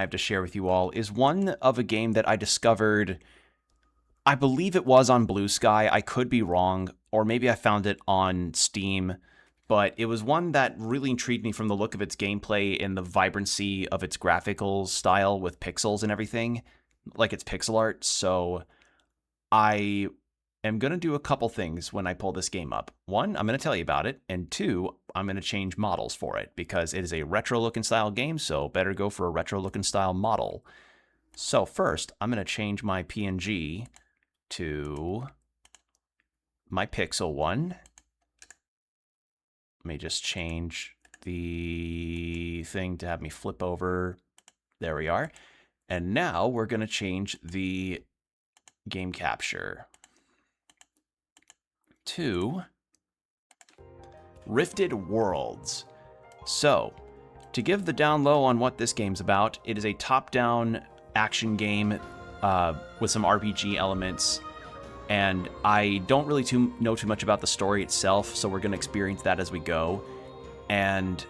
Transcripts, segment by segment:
have to share with you all is one of a game that I discovered, I believe it was on Blue Sky. I could be wrong, or maybe I found it on Steam, but it was one that really intrigued me from the look of its gameplay and the vibrancy of its graphical style with pixels and everything, like its pixel art. So I am going to do a couple things when I pull this game up. One, I'm going to tell you about it, and two, I'm going to change models for it because it is a retro looking style game, so better go for a retro looking style model. So first, I'm going to change my PNG to my pixel one. Let me just change the thing to have me flip over. There we are. And now we're going to change the game capture to Rifted Worlds. So, to give the down low on what this game's about, it is a top-down action game with some RPG elements, and I don't really know too much about the story itself, so we're going to experience that as we go. And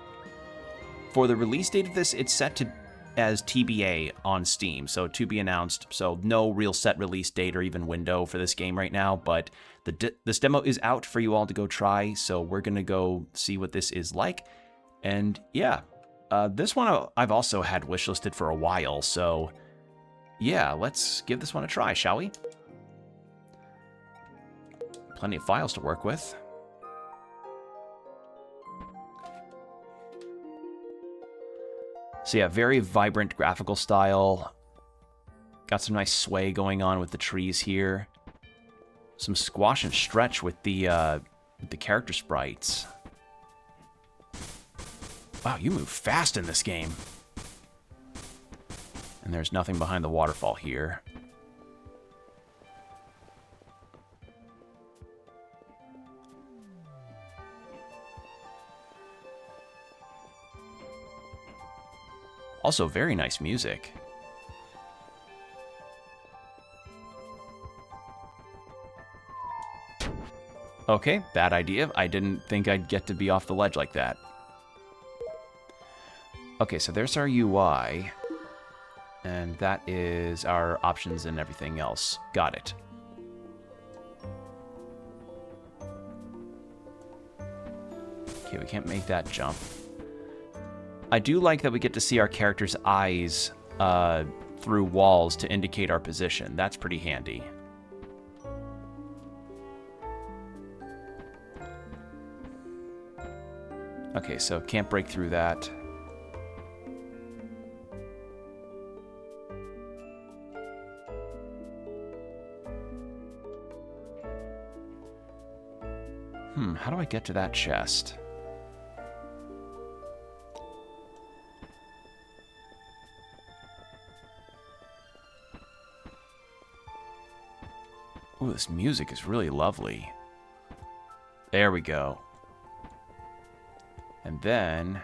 for the release date of this, it's set to as TBA on Steam, so to be announced. So no real set release date or even window for this game right now, but this demo is out for you all to go try, so we're going to go see what this is like. And yeah, this one I've also had wishlisted for a while, so yeah, let's give this one a try, shall we? Plenty of files to work with. So yeah, very vibrant graphical style. Got some nice sway going on with the trees here. Some squash and stretch with the character sprites. Wow, you move fast in this game. And there's nothing behind the waterfall here. Also, very nice music. Okay, bad idea. I didn't think I'd get to be off the ledge like that. Okay, so there's our UI. And that is our options and everything else. Got it. Okay, we can't make that jump. I do like that we get to see our character's eyes through walls to indicate our position. That's pretty handy. Okay, so can't break through that. How do I get to that chest? Ooh, this music is really lovely. There we go. And then...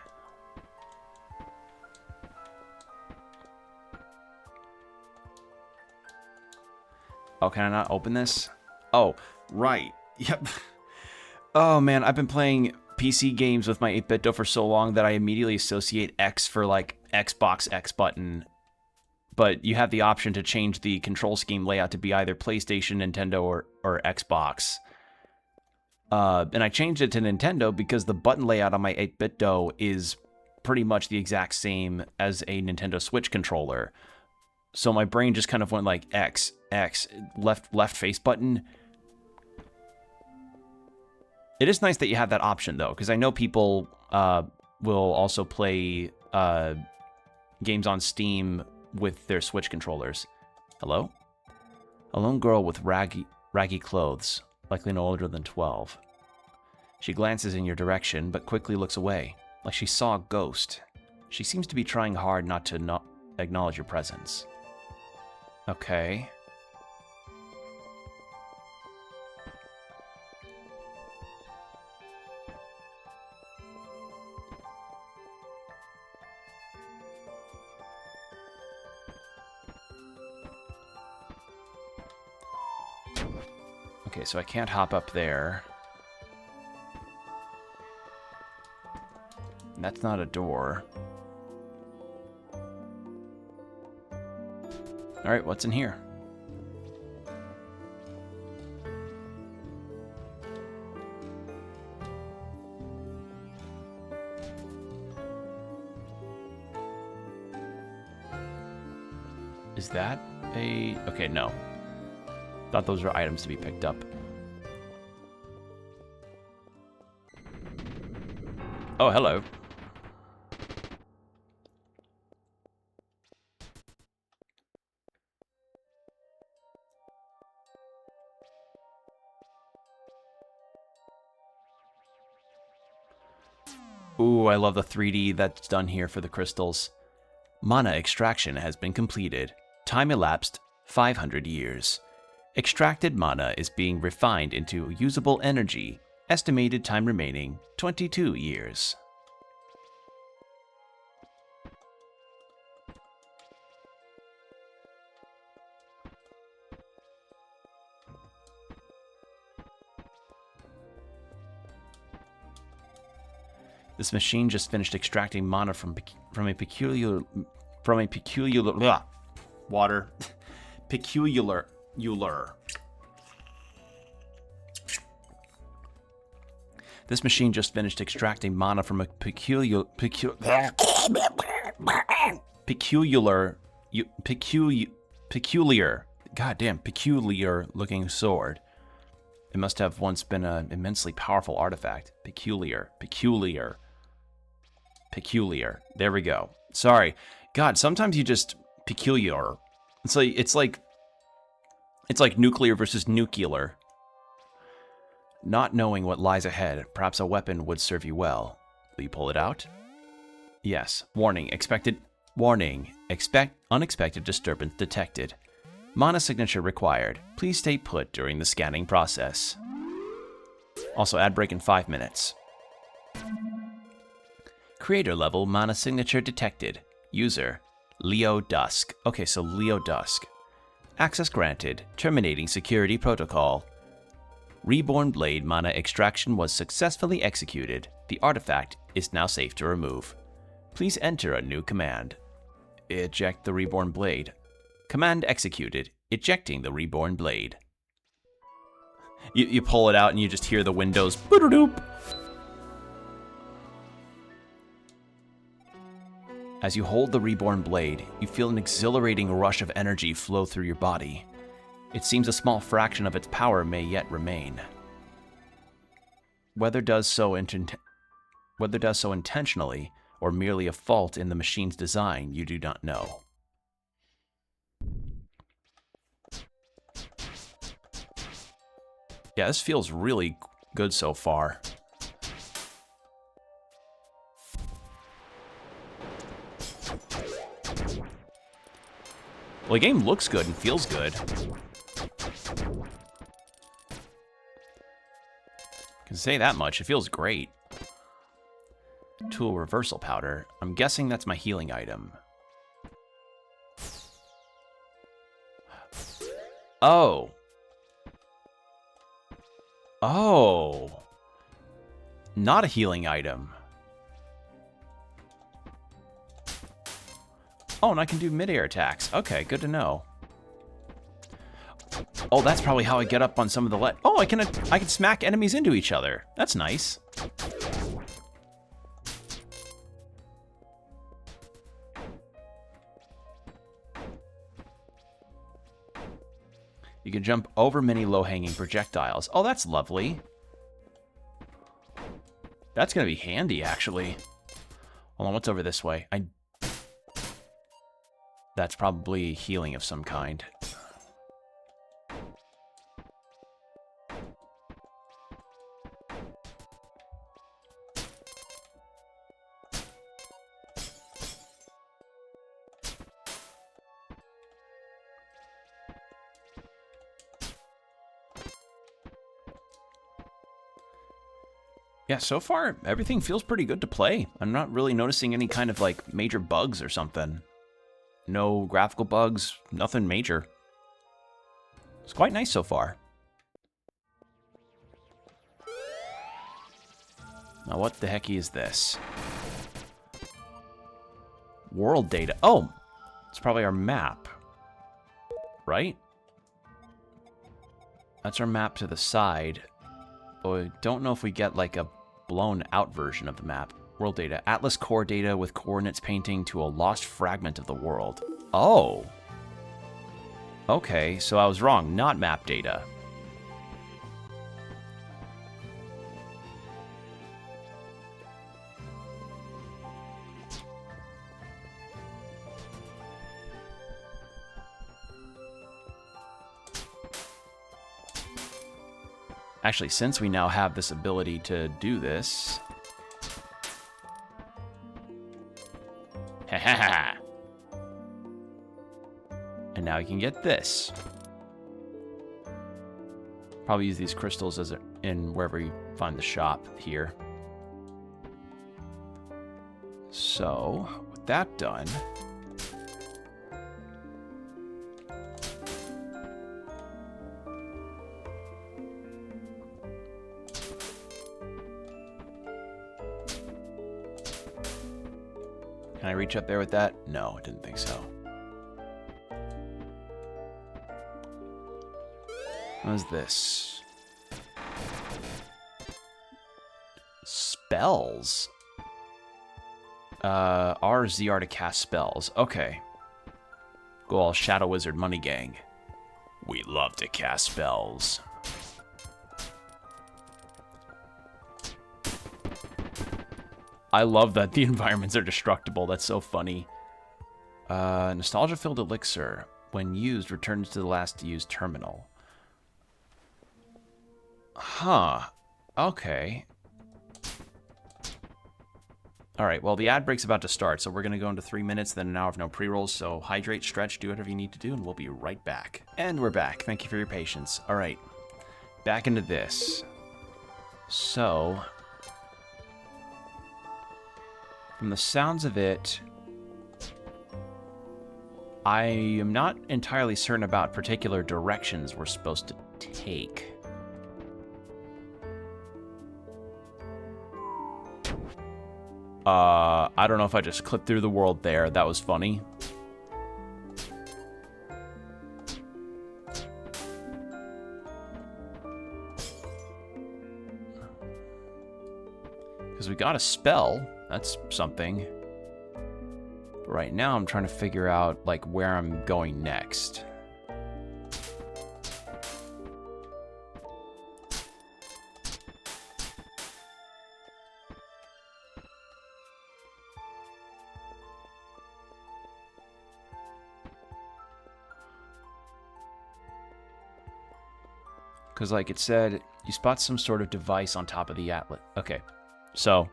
Oh, can I not open this? Oh, right. Yep. Oh, man, I've been playing PC games with my 8BitDo for so long that I immediately associate X for, like, Xbox X button. But you have the option to change the control scheme layout to be either PlayStation, Nintendo, or Xbox. And I changed it to Nintendo because the button layout on my 8BitDo is pretty much the exact same as a Nintendo Switch controller. So my brain just kind of went like X, left face button. It is nice that you have that option, though, because I know people will also play games on Steam with their Switch controllers. Hello? A lone girl with raggy clothes, likely no older than 12. She glances in your direction, but quickly looks away, like she saw a ghost. She seems to be trying hard not to acknowledge your presence. Okay. Okay, so I can't hop up there. That's not a door. Alright, what's in here? Is that a... Okay, no. Thought those were items to be picked up. Oh, hello. Ooh, I love the 3D that's done here for the crystals. Mana extraction has been completed. Time elapsed 500 years. Extracted mana is being refined into usable energy. Estimated time remaining 22 years. This machine just finished extracting mana from a peculiar blah, water peculiar. This machine just finished extracting mana from a peculiar looking sword. It must have once been an immensely powerful artifact. Peculiar. There we go. Sorry. God, sometimes you just... Peculiar. It's like nuclear versus nuclear. Not knowing what lies ahead, perhaps a weapon would serve you well. Will you pull it out? Yes. Warning. Unexpected disturbance detected. Mana signature required. Please stay put during the scanning process. Also, ad break in 5 minutes. Creator level mana signature detected. User, Leo Dusk. Okay, so Leo Dusk. Access granted. Terminating security protocol. Reborn Blade mana extraction was successfully executed. The artifact is now safe to remove. Please enter a new command. Eject the Reborn Blade. Command executed. Ejecting the Reborn Blade. You pull it out and you just hear the windows. Boop. As you hold the Reborn Blade, you feel an exhilarating rush of energy flow through your body. It seems a small fraction of its power may yet remain. Whether does so intentionally or merely a fault in the machine's design, you do not know. Yeah, this feels really good so far. Well, the game looks good and feels good. Can say that much, it feels great. Tool reversal powder. I'm guessing that's my healing item. Oh. Oh. Not a healing item. Oh, and I can do mid-air attacks. Okay, good to know. Oh, that's probably how I get up on some of the Oh, I can smack enemies into each other. That's nice. You can jump over many low-hanging projectiles. Oh, that's lovely. That's gonna be handy, actually. Hold on, what's over this way? That's probably healing of some kind. Yeah, so far, everything feels pretty good to play. I'm not really noticing any kind of, like, major bugs or something. No graphical bugs, nothing major. It's quite nice so far. Now, what the heck is this? World data. Oh, it's probably our map. right? That's our map to the side. But I don't know if we get like a blown out version of the map. World data. Atlas core data with coordinates painting to a lost fragment of the world. Oh. Okay, so I was wrong. Not map data. Actually, since we now have this ability to do this... Ha. And now you can get this. Probably use these crystals as in wherever you find the shop here. So, with that done... Can I reach up there with that? No, I didn't think so. What is this? Spells? RZR to cast spells. Okay. Go all Shadow Wizard Money Gang. We love to cast spells. I love that the environments are destructible. That's so funny. Nostalgia-filled elixir. When used, returns to the last used terminal. Huh. Okay. Alright, well, the ad break's about to start, so we're going to go into 3 minutes, then an hour of no pre-rolls, so hydrate, stretch, do whatever you need to do, and we'll be right back. And we're back. Thank you for your patience. Alright. Back into this. So... from the sounds of it, I am not entirely certain about particular directions we're supposed to take. I don't know if I just clipped through the world there. That was funny. Because we got a spell. That's something. But right now I'm trying to figure out like where I'm going next. Because like it said, you spot some sort of device on top of the atlas. Okay, so...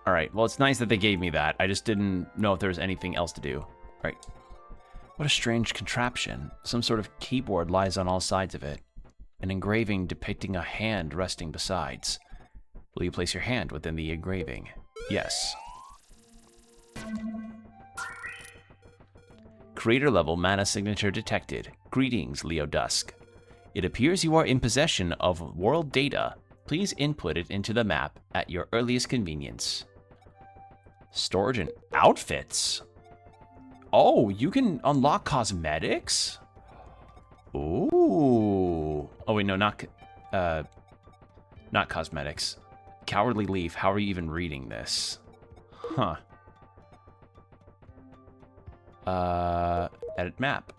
alright, well, it's nice that they gave me that. I just didn't know if there was anything else to do. Right. What a strange contraption. Some sort of keyboard lies on all sides of it. An engraving depicting a hand resting besides. Will you place your hand within the engraving? Yes. Creator level mana signature detected. Greetings, Leo Dusk. It appears you are in possession of world data. Please input it into the map at your earliest convenience. Storage and outfits? Oh, you can unlock cosmetics? Ooh. Oh, wait, no, not cosmetics. Cowardly Leaf, how are you even reading this? Huh. Edit map.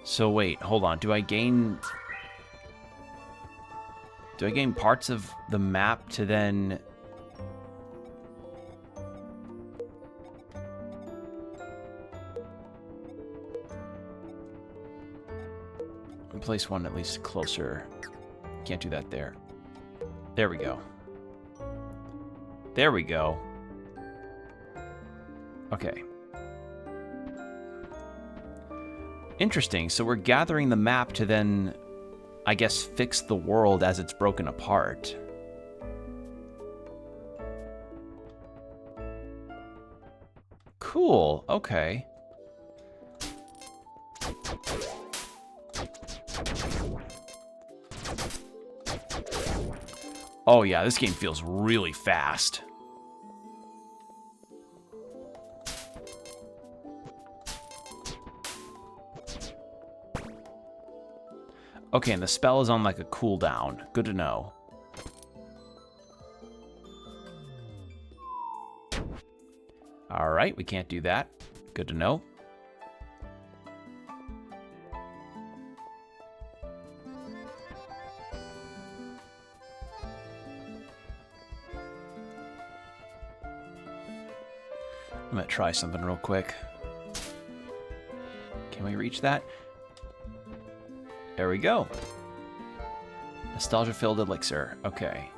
So wait, hold on. Do I gain parts of the map to then... place one at least closer. Can't do that there. There we go. There we go. Okay. Interesting. So we're gathering the map to then I guess, fix the world as it's broken apart. Cool, okay. Oh yeah, this game feels really fast. Okay, and the spell is on like a cooldown. Good to know. Alright, we can't do that. Good to know. I'm gonna try something real quick. Can we reach that? There we go. Nostalgia-filled elixir. Okay.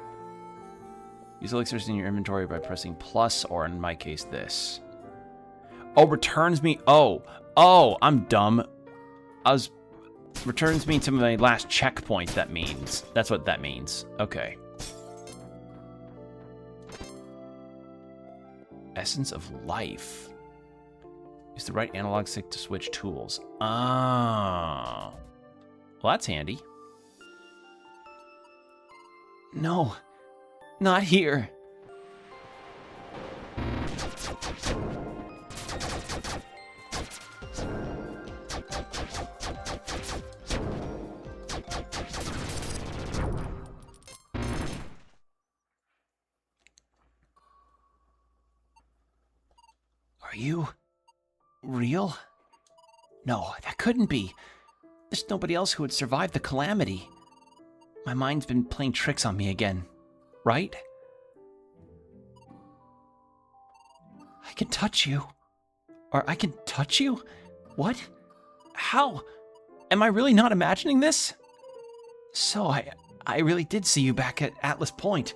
Use elixirs in your inventory by pressing plus, or in my case, this. Oh, returns me... Oh, I'm dumb. Returns me to my last checkpoint, that means. That's what that means. Okay. Essence of life. Use the right analog stick to switch tools. Oh. Well, that's handy. No. Not here. Are you real? No, that couldn't be. There's nobody else who would survive the calamity. My mind's been playing tricks on me again, right? I can touch you. Or I can touch you? What? How? Am I really not imagining this? So I really did see you back at Atlas Point.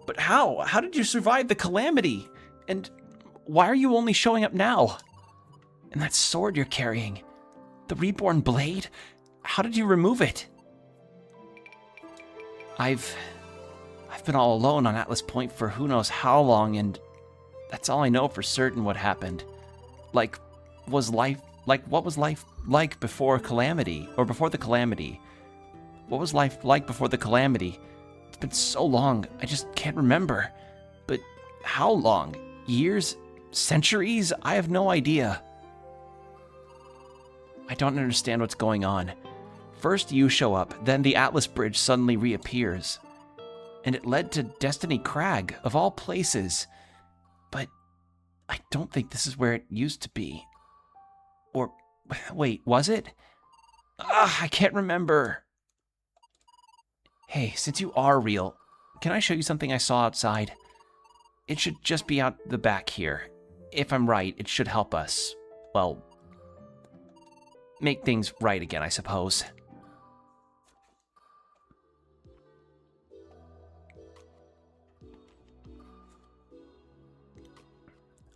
But how? How did you survive the calamity? And why are you only showing up now? And that sword you're carrying, the reborn blade, how did you remove it? I've been all alone on Atlas Point for who knows how long, and that's all I know for certain what happened. What was life like before Calamity, or before the Calamity? What was life like before the Calamity? It's been so long, I just can't remember. But how long? Years? Centuries? I have no idea. I don't understand what's going on. First you show up, then the Atlas Bridge suddenly reappears. And it led to Destiny Crag, of all places. But I don't think this is where it used to be. Or, wait, was it? I can't remember. Hey, since you are real, can I show you something I saw outside? It should just be out the back here. If I'm right, it should help us, well, make things right again, I suppose.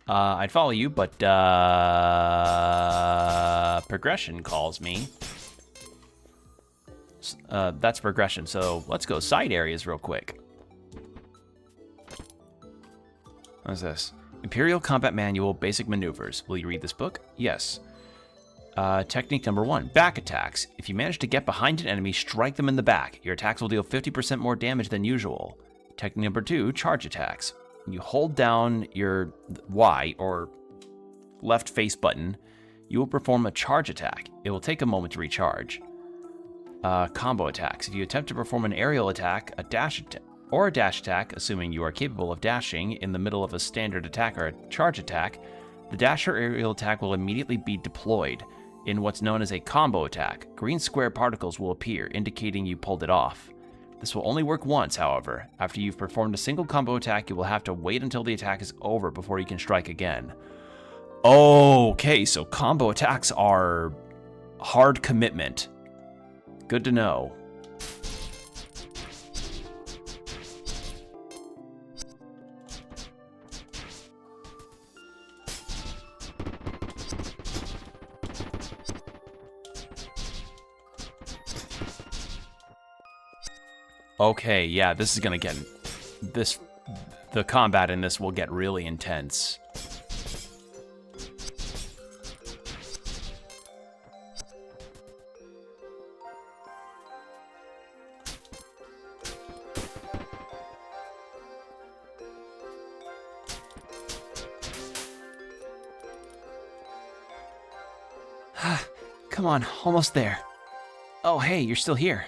I'd follow you, but progression calls me. That's progression, so let's go side areas real quick. What's this? Imperial Combat Manual, Basic Maneuvers. Will you read this book? Yes. Technique number 1, back attacks. If you manage to get behind an enemy, strike them in the back. Your attacks will deal 50% more damage than usual. Technique number 2, charge attacks. You hold down your Y, or left face button, you will perform a charge attack. It will take a moment to recharge. Combo attacks. If you attempt to perform an aerial attack, a dash attack, assuming you are capable of dashing in the middle of a standard attack or a charge attack, the dash or aerial attack will immediately be deployed. In what's known as a combo attack, green square particles will appear, indicating you pulled it off. This will only work once, however. After you've performed a single combo attack, you will have to wait until the attack is over before you can strike again. Okay, so combo attacks are hard commitment. Good to know. Okay, yeah, this is gonna get... The combat in this will get really intense. Come on, almost there. Oh, hey, you're still here.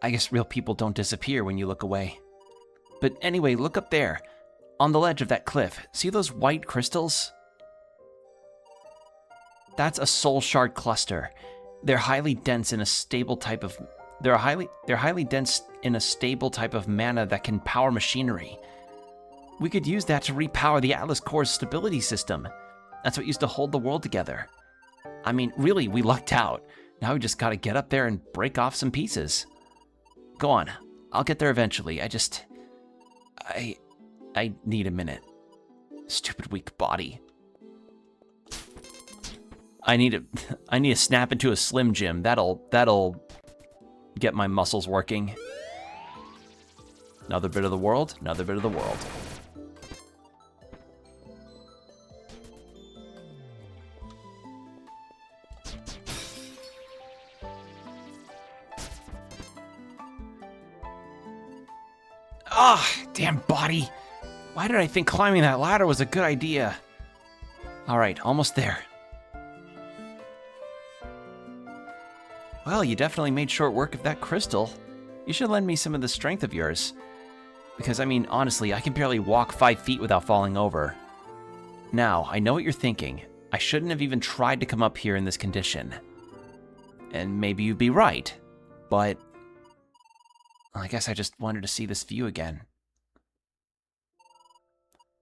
I guess real people don't disappear when you look away. But anyway, look up there. On the ledge of that cliff, see those white crystals? That's a soul shard cluster. They're highly dense in a stable type of they're highly dense in a stable type of mana that can power machinery. We could use that to repower the Atlas Core's stability system. That's what used to hold the world together. I mean, really, we lucked out. Now we just gotta get up there and break off some pieces. Go on, I'll get there eventually. I need a minute. Stupid weak body. I need to snap into a Slim Jim. That'll get my muscles working. Another bit of the world, another bit of the world. Ah, damn body. Why did I think climbing that ladder was a good idea? All right, almost there. Well, you definitely made short work of that crystal. You should lend me some of the strength of yours. Because, I mean, honestly, I can barely walk 5 feet without falling over. Now, I know what you're thinking. I shouldn't have even tried to come up here in this condition. And maybe you'd be right, but I guess I just wanted to see this view again.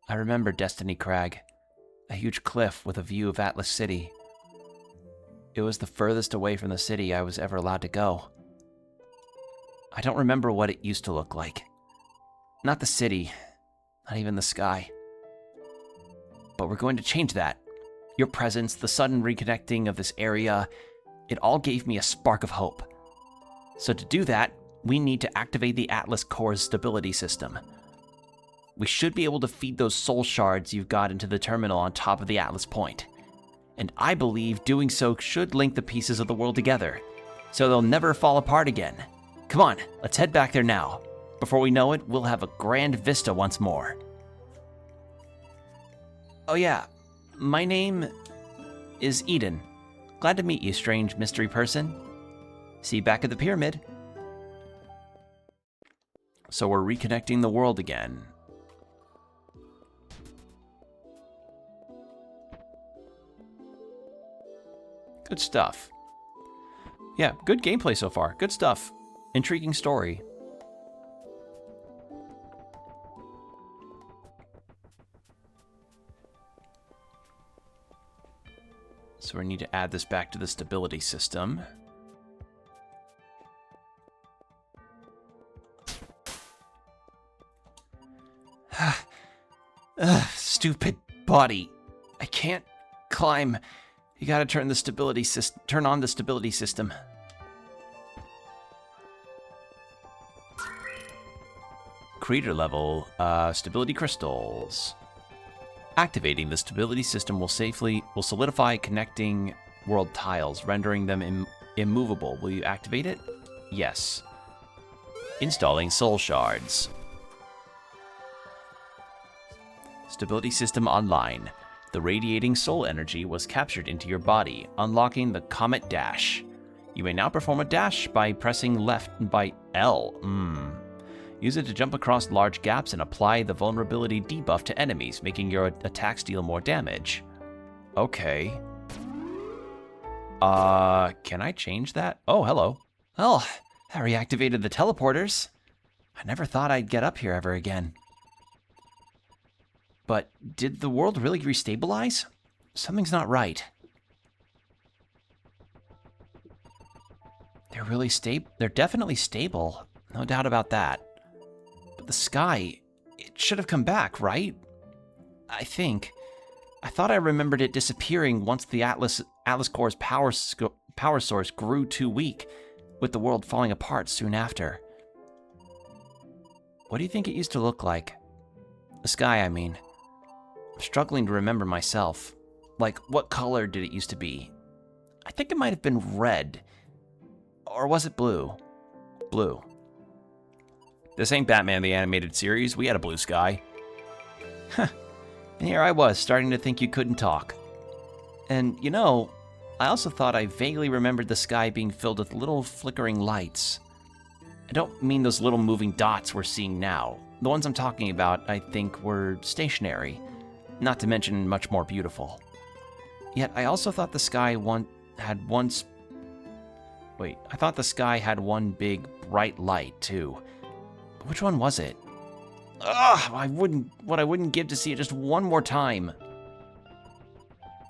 I remember Destiny Crag, a huge cliff with a view of Atlas City. It was the furthest away from the city I was ever allowed to go. I don't remember what it used to look like. Not the city, not even the sky. But we're going to change that. Your presence, the sudden reconnecting of this area, it all gave me a spark of hope. So to do that, we need to activate the Atlas Core's stability system. We should be able to feed those soul shards you've got into the terminal on top of the Atlas Point. And I believe doing so should link the pieces of the world together, so they'll never fall apart again. Come on, let's head back there now. Before we know it, we'll have a grand vista once more. Oh yeah, my name is Eden. Glad to meet you, strange mystery person. See you back at the pyramid. So we're reconnecting the world again. Good stuff. Yeah, good gameplay so far. Good stuff. Intriguing story. So we need to add this back to the stability system. Stupid body. I can't climb. You gotta turn on the stability system. Creator level, stability crystals. Activating the stability system will solidify connecting world tiles, rendering them immovable. Will you activate it? Yes. Installing soul shards. Stability system online. The radiating soul energy was captured into your body, unlocking the Comet Dash. You may now perform a dash by pressing left by L. Use it to jump across large gaps and apply the vulnerability debuff to enemies, making your attacks deal more damage. Okay. Can I change that? Oh, hello. Oh, that reactivated the teleporters. I never thought I'd get up here ever again. But did the world really restabilize? Something's not right. They're definitely stable. No doubt about that. But the sky, it should have come back, right? I think. I thought I remembered it disappearing once the Atlas Core's power source grew too weak, with the world falling apart soon after. What do you think it used to look like? The sky, I mean. I'm struggling to remember myself. Like, what color did it used to be? I think it might have been red. Or was it blue? Blue. This ain't Batman the Animated Series. We had a blue sky. Huh. And here I was, starting to think you couldn't talk. And, you know, I also thought I vaguely remembered the sky being filled with little flickering lights. I don't mean those little moving dots we're seeing now. The ones I'm talking about, I think, were stationary, not to mention much more beautiful. Yet I also thought the sky had one big, bright light, too. But which one was it? Ugh, I wouldn't give to see it just one more time.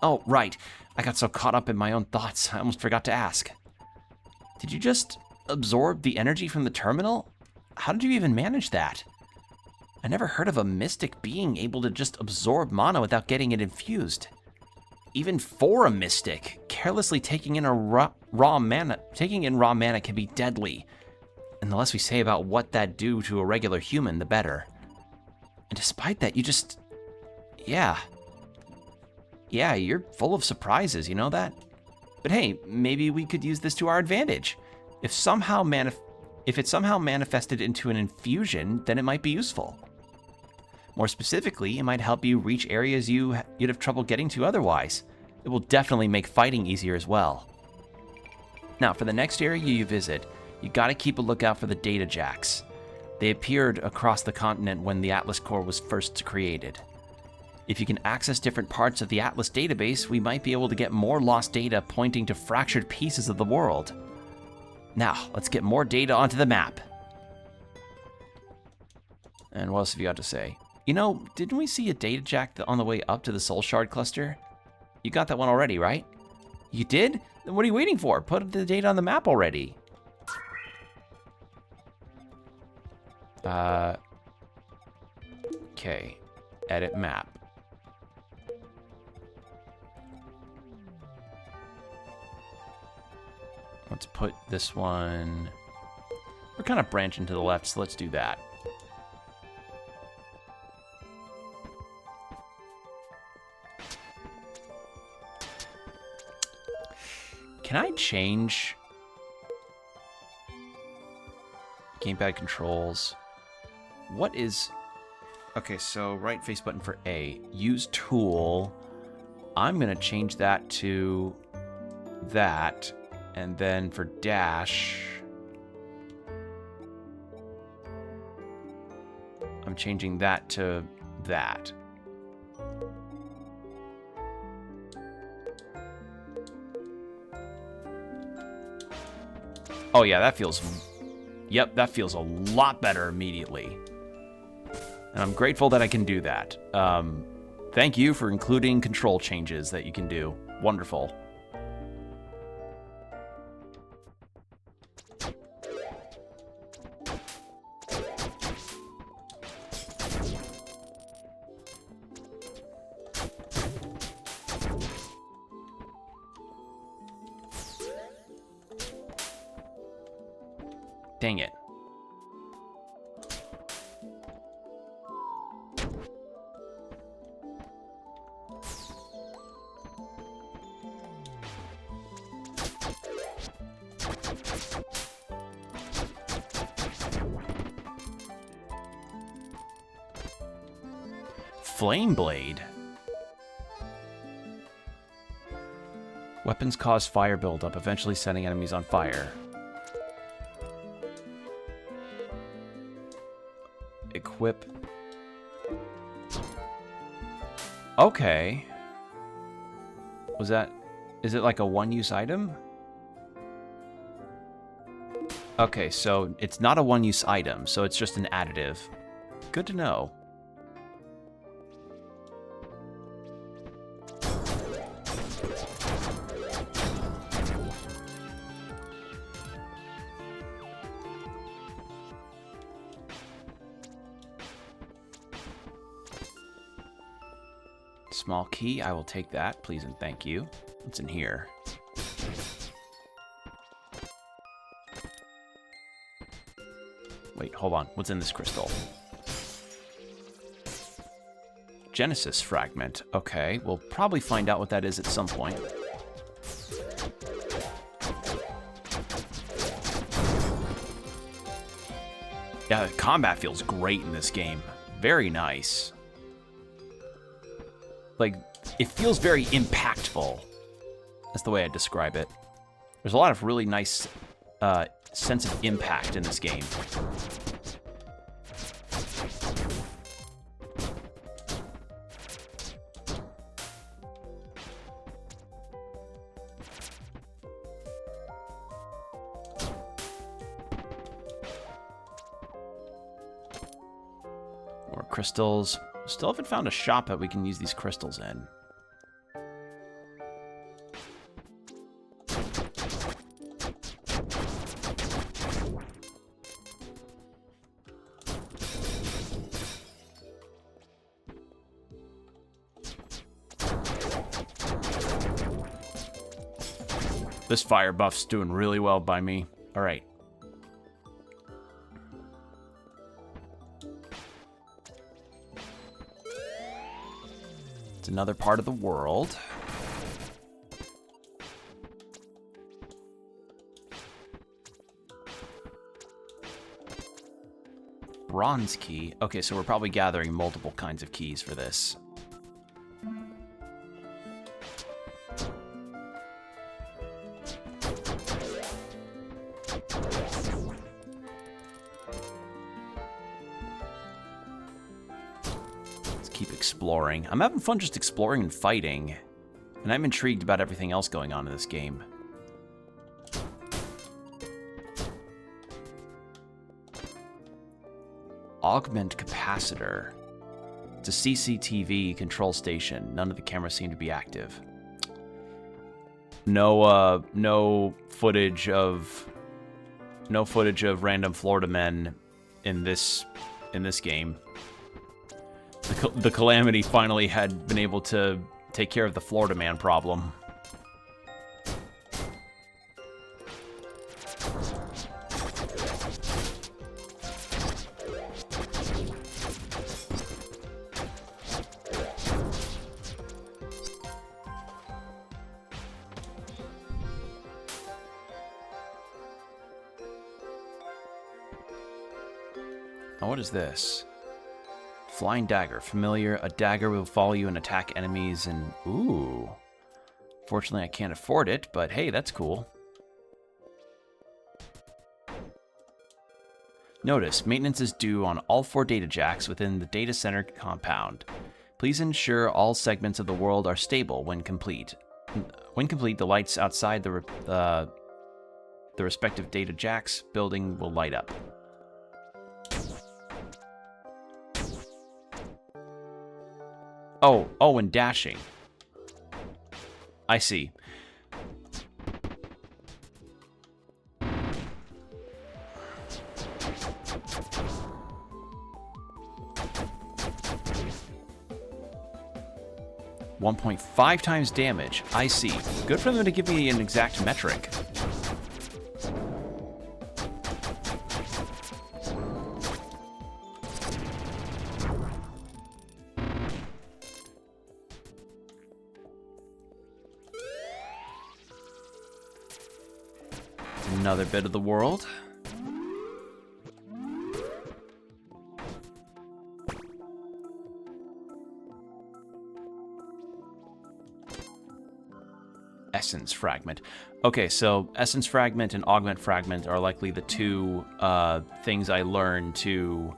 Oh, right. I got so caught up in my own thoughts, I almost forgot to ask. Did you just absorb the energy from the terminal? How did you even manage that? I never heard of a mystic being able to just absorb mana without getting it infused. Even for a mystic, carelessly taking in raw mana can be deadly. And the less we say about what that'd do to a regular human, the better. And despite that, you just... Yeah, you're full of surprises, you know that? But hey, maybe we could use this to our advantage. If it somehow manifested into an infusion, then it might be useful. More specifically, it might help you reach areas you'd have trouble getting to otherwise. It will definitely make fighting easier as well. Now, for the next area you visit, you gotta keep a lookout for the data jacks. They appeared across the continent when the Atlas Core was first created. If you can access different parts of the Atlas database, we might be able to get more lost data pointing to fractured pieces of the world. Now, let's get more data onto the map. And what else have you got to say? You know, didn't we see a data jack on the way up to the Soul Shard cluster? You got that one already, right? You did? Then what are you waiting for? Put the data on the map already. Okay. Edit map. Let's put this one... We're kind of branching to the left, so let's do that. Can I change gamepad controls? What is... Okay, so right face button for A. Use tool. I'm going to change that to that. And then for dash, I'm changing that to that. Oh yeah, that feels... Yep, that feels a lot better immediately. And I'm grateful that I can do that. Thank you for including control changes that you can do. Wonderful. Dang it. Flame Blade. Weapons cause fire buildup, eventually setting enemies on fire. Equip. Okay. Was that... Is it like a one-use item? Okay, so it's not a one-use item, so it's just an additive. Good to know. Small key, I will take that, please and thank you. What's in here? Wait, hold on. What's in this crystal? Genesis fragment. Okay, we'll probably find out what that is at some point. Yeah, the combat feels great in this game. Very nice. Like, it feels very impactful. That's the way I describe it. There's a lot of really nice sense of impact in this game. More crystals. Still haven't found a shop that we can use these crystals in. This fire buff's doing really well by me. All right. It's another part of the world. Bronze key. Okay, so we're probably gathering multiple kinds of keys for this. Exploring. I'm having fun just exploring and fighting, and I'm intrigued about everything else going on in this game. Augment capacitor. It's a CCTV control station. None of the cameras seem to be active. No footage of random Florida men in this game. The Calamity finally had been able to take care of the Florida man problem. Now, what is this? Flying dagger. Familiar. A dagger will follow you and attack enemies and... Ooh. Fortunately, I can't afford it, but hey, that's cool. Notice, maintenance is due on all 4 data jacks within the data center compound. Please ensure all segments of the world are stable when complete. When complete, the lights outside the respective data jacks building will light up. Oh, and dashing. I see. $1.5 times damage. I see. Good for them to give me an exact metric. Another bit of the world. Essence fragment. Okay, so essence fragment and augment fragment are likely the two things I learned to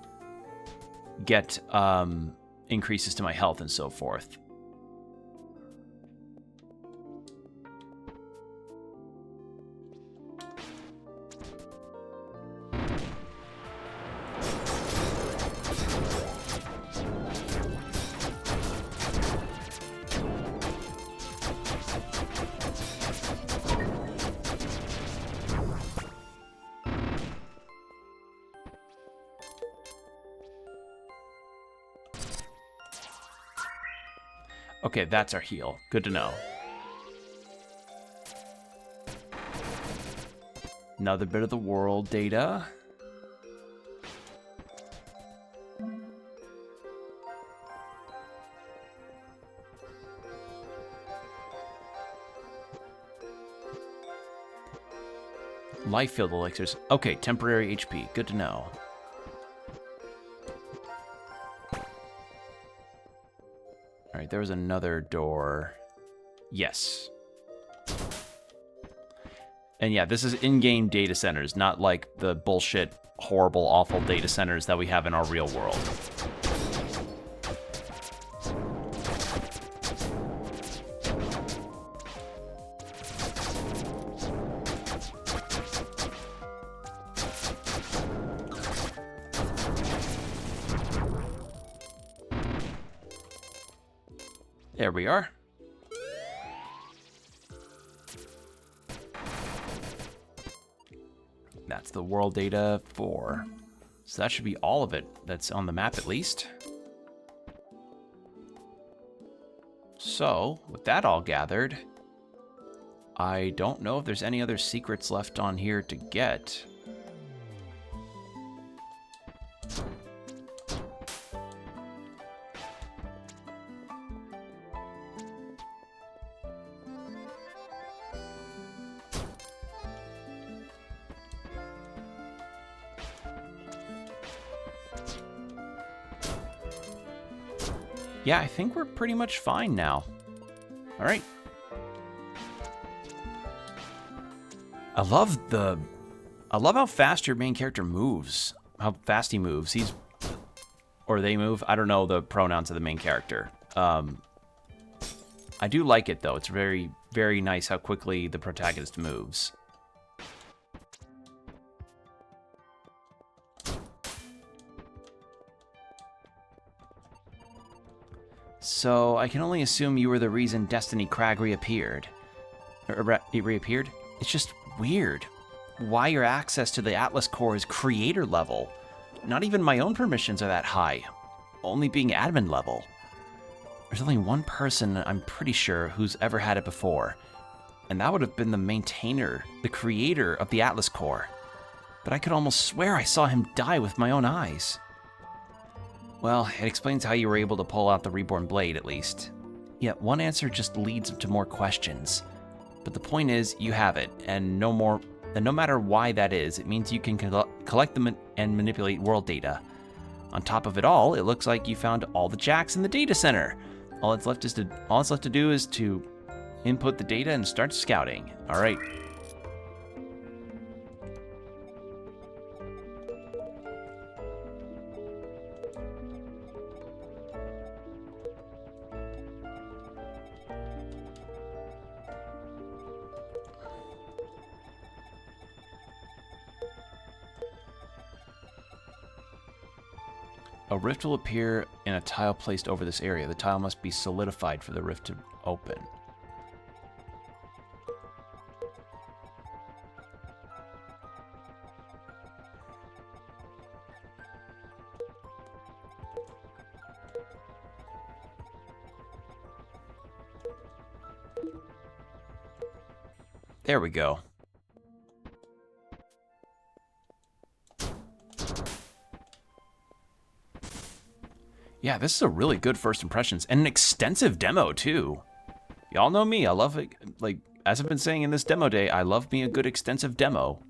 get increases to my health and so forth. Okay, that's our heal. Good to know. Another bit of the world data. Life field elixirs. Okay, temporary HP. Good to know. All right, there was another door. Yes. And yeah, this is in-game data centers, not like the bullshit, horrible, awful data centers that we have in our real world. There we are. That's the world data 4. So that should be all of it that's on the map at least. So, with that all gathered, I don't know if there's any other secrets left on here to get. Yeah, I think we're pretty much fine now. All right. I love how fast your main character moves. How fast he moves. Or they move. I don't know the pronouns of the main character. I do like it though. It's very, very nice how quickly the protagonist moves. So, I can only assume you were the reason Destiny Crag reappeared. It reappeared? It's just weird. Why your access to the Atlas core is creator level? Not even my own permissions are that high. Only being admin level. There's only one person, I'm pretty sure, who's ever had it before. And that would have been the maintainer, the creator of the Atlas core. But I could almost swear I saw him die with my own eyes. Well, it explains how you were able to pull out the Reborn Blade, at least. Yet one answer just leads to more questions. But the point is, you have it, and no matter why that is, it means you can collect them and manipulate world data. On top of it all, it looks like you found all the jacks in the data center. All that's left to do is to input the data and start scouting. All right. A rift will appear in a tile placed over this area. The tile must be solidified for the rift to open. There we go. Yeah, this is a really good first impressions and an extensive demo too. Y'all know me, I love it. Like, as I've been saying in this demo day, I love me a good extensive demo.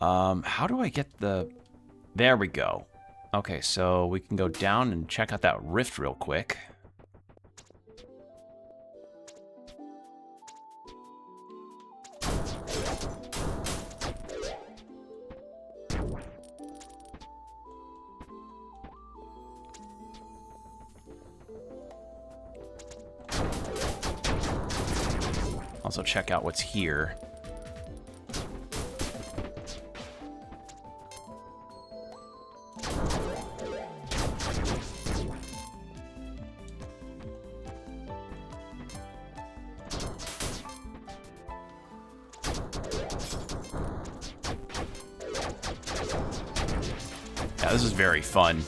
How do I get the... There we go. Okay, so we can go down and check out that rift real quick. Also check out what's here. Yeah, this is very fun.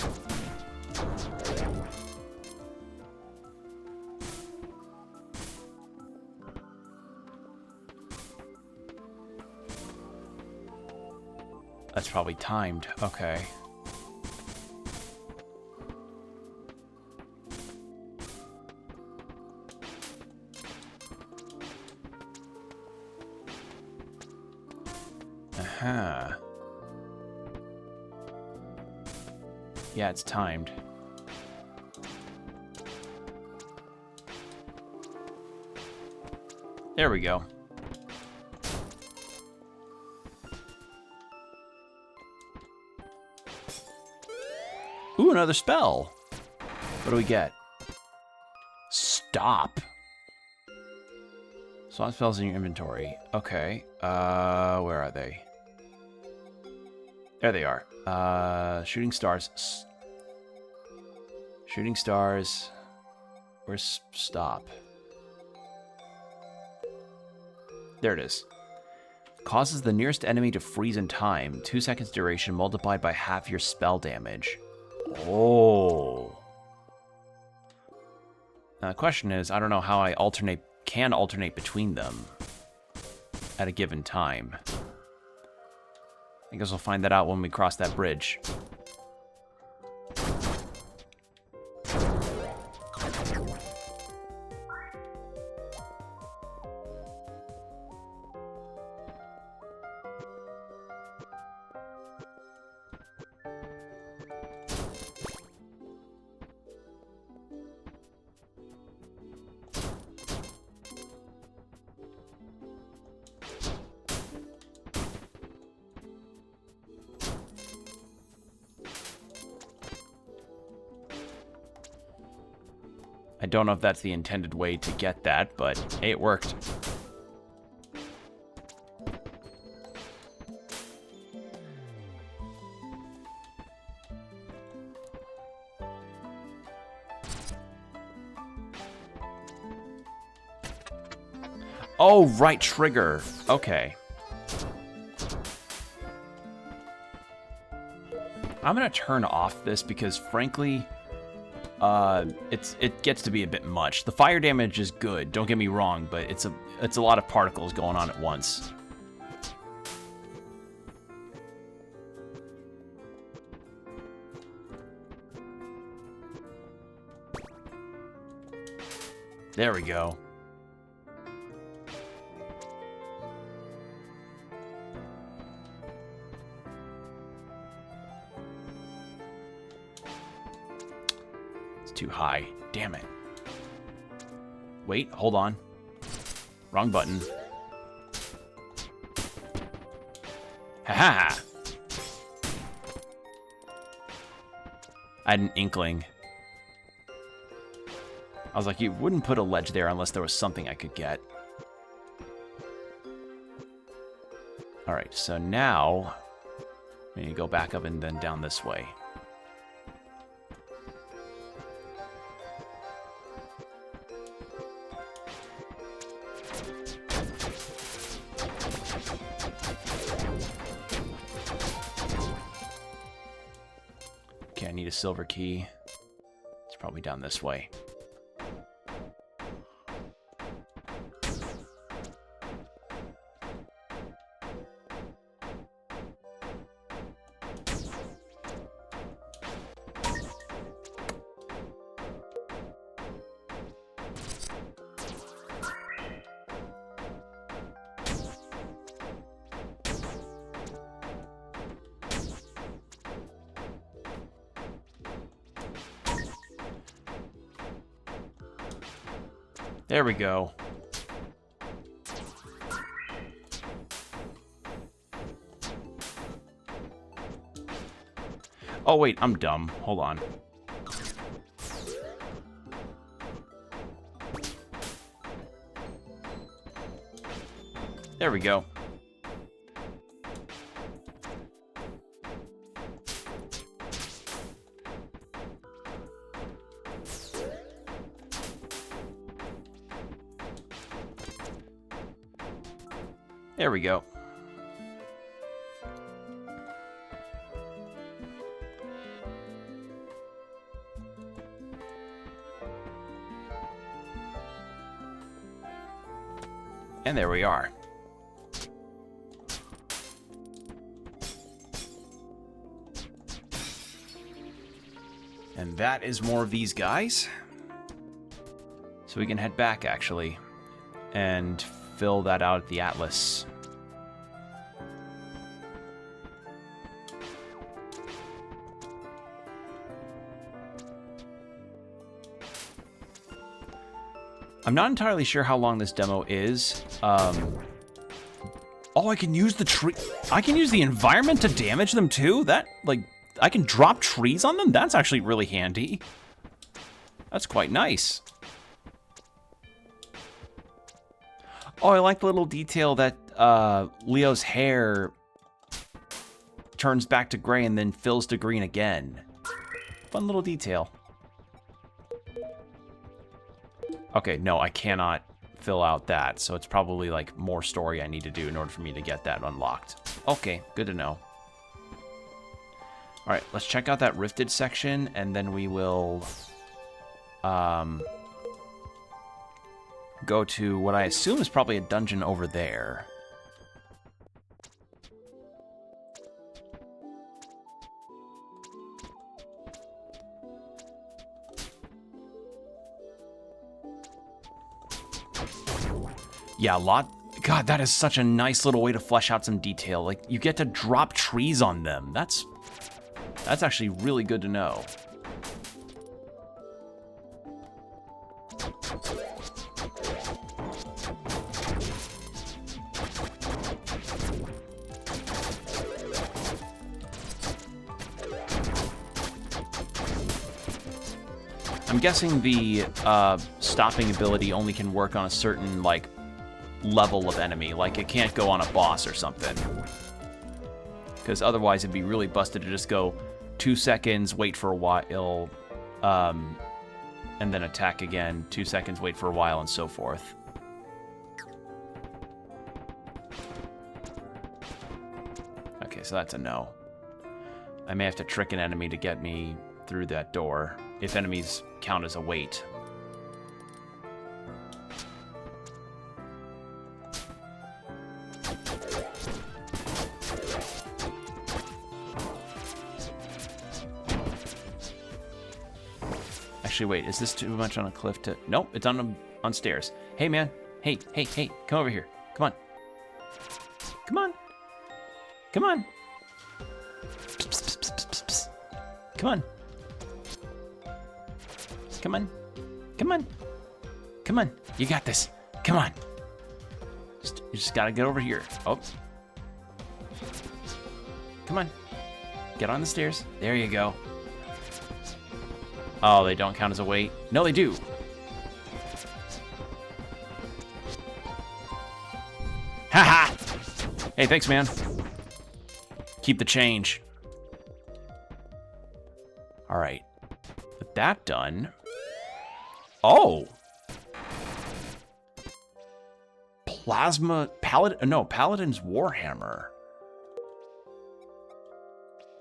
That's probably timed. Okay. Huh. Yeah, it's timed. There we go. Ooh, another spell. What do we get? Stop. Swap spells in your inventory. Okay. Where are they? There they are. Shooting stars. Shooting stars. Where's stop? There it is. Causes the nearest enemy to freeze in time. 2 seconds duration multiplied by half your spell damage. Oh. Now the question is, I don't know how I can alternate between them at a given time. I guess we'll find that out when we cross that bridge. I don't know if that's the intended way to get that, but hey, it worked. Oh, right trigger. Okay. I'm going to turn off this because, frankly, it gets to be a bit much. The fire damage is good, don't get me wrong, but it's a lot of particles going on at once. There we go. Too high. Damn it. Wait, hold on. Wrong button. Haha! I had an inkling. I was like, you wouldn't put a ledge there unless there was something I could get. Alright, so now we need to go back up and then down this way. Okay, I need a silver key. It's probably down this way. There we go. Oh, wait, I'm dumb. Hold on. There we go. There we go. And there we are. And that is more of these guys. So we can head back, actually, and fill that out at the Atlas. I'm not entirely sure how long this demo is. Oh, I can use the tree. I can use the environment to damage them too? That, like, I can drop trees on them? That's actually really handy. That's quite nice. Oh, I like the little detail that Leo's hair turns back to gray and then fills to green again. Fun little detail. Okay, no, I cannot fill out that, so it's probably like more story I need to do in order for me to get that unlocked. Okay, good to know. All right, let's check out that rifted section, and then we will go to what I assume is probably a dungeon over there. Yeah, a lot. God, that is such a nice little way to flesh out some detail. Like, you get to drop trees on them. That's actually really good to know. I'm guessing the stopping ability only can work on a certain, like, level of enemy. Like, it can't go on a boss or something. Because otherwise it'd be really busted to just go 2 seconds, wait for a while, and then attack again, 2 seconds, wait for a while, and so forth. Okay, so that's a no. I may have to trick an enemy to get me through that door, if enemies count as a wait. Actually, wait, is this too much on a cliff to... Nope, it's on stairs. Hey, man. Hey, come over here. Come on. Come on. Come on. Come on. Come on. Come on. Come on. You got this. Come on. You just gotta get over here. Oh. Come on. Get on the stairs. There you go. Oh, they don't count as a wait. No, they do. Haha! Hey, thanks, man. Keep the change. All right. With that done... Oh! Plasma... Paladin... No, Paladin's Warhammer.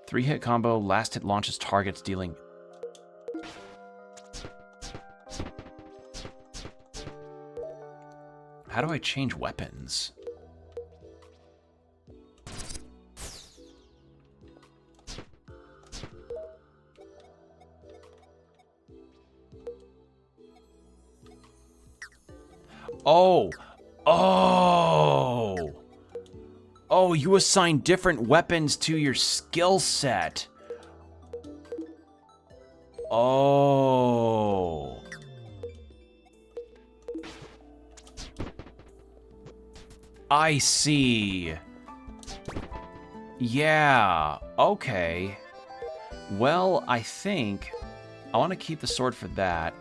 3-hit combo. Last hit launches targets, dealing... How do I change weapons? Oh! Oh! Oh, you assign different weapons to your skill set. Oh. I see. Yeah, okay. Well, I think I want to keep the sword for that.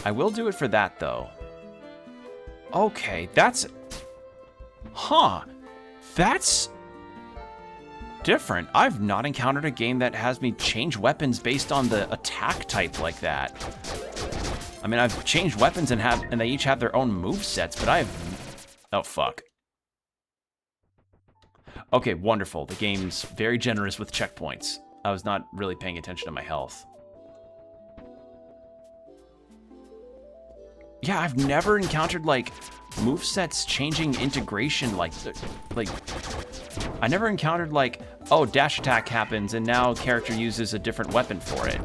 I will do it for that, though. Okay, that's... Huh. That's different. I've not encountered a game that has me change weapons based on the attack type like that. I mean, I've changed weapons and they each have their own move sets, but I've... Oh, fuck. Okay, wonderful. The game's very generous with checkpoints. I was not really paying attention to my health. Yeah, I've never encountered, like, movesets changing integration, like, I never encountered, like, oh, dash attack happens, and now character uses a different weapon for it.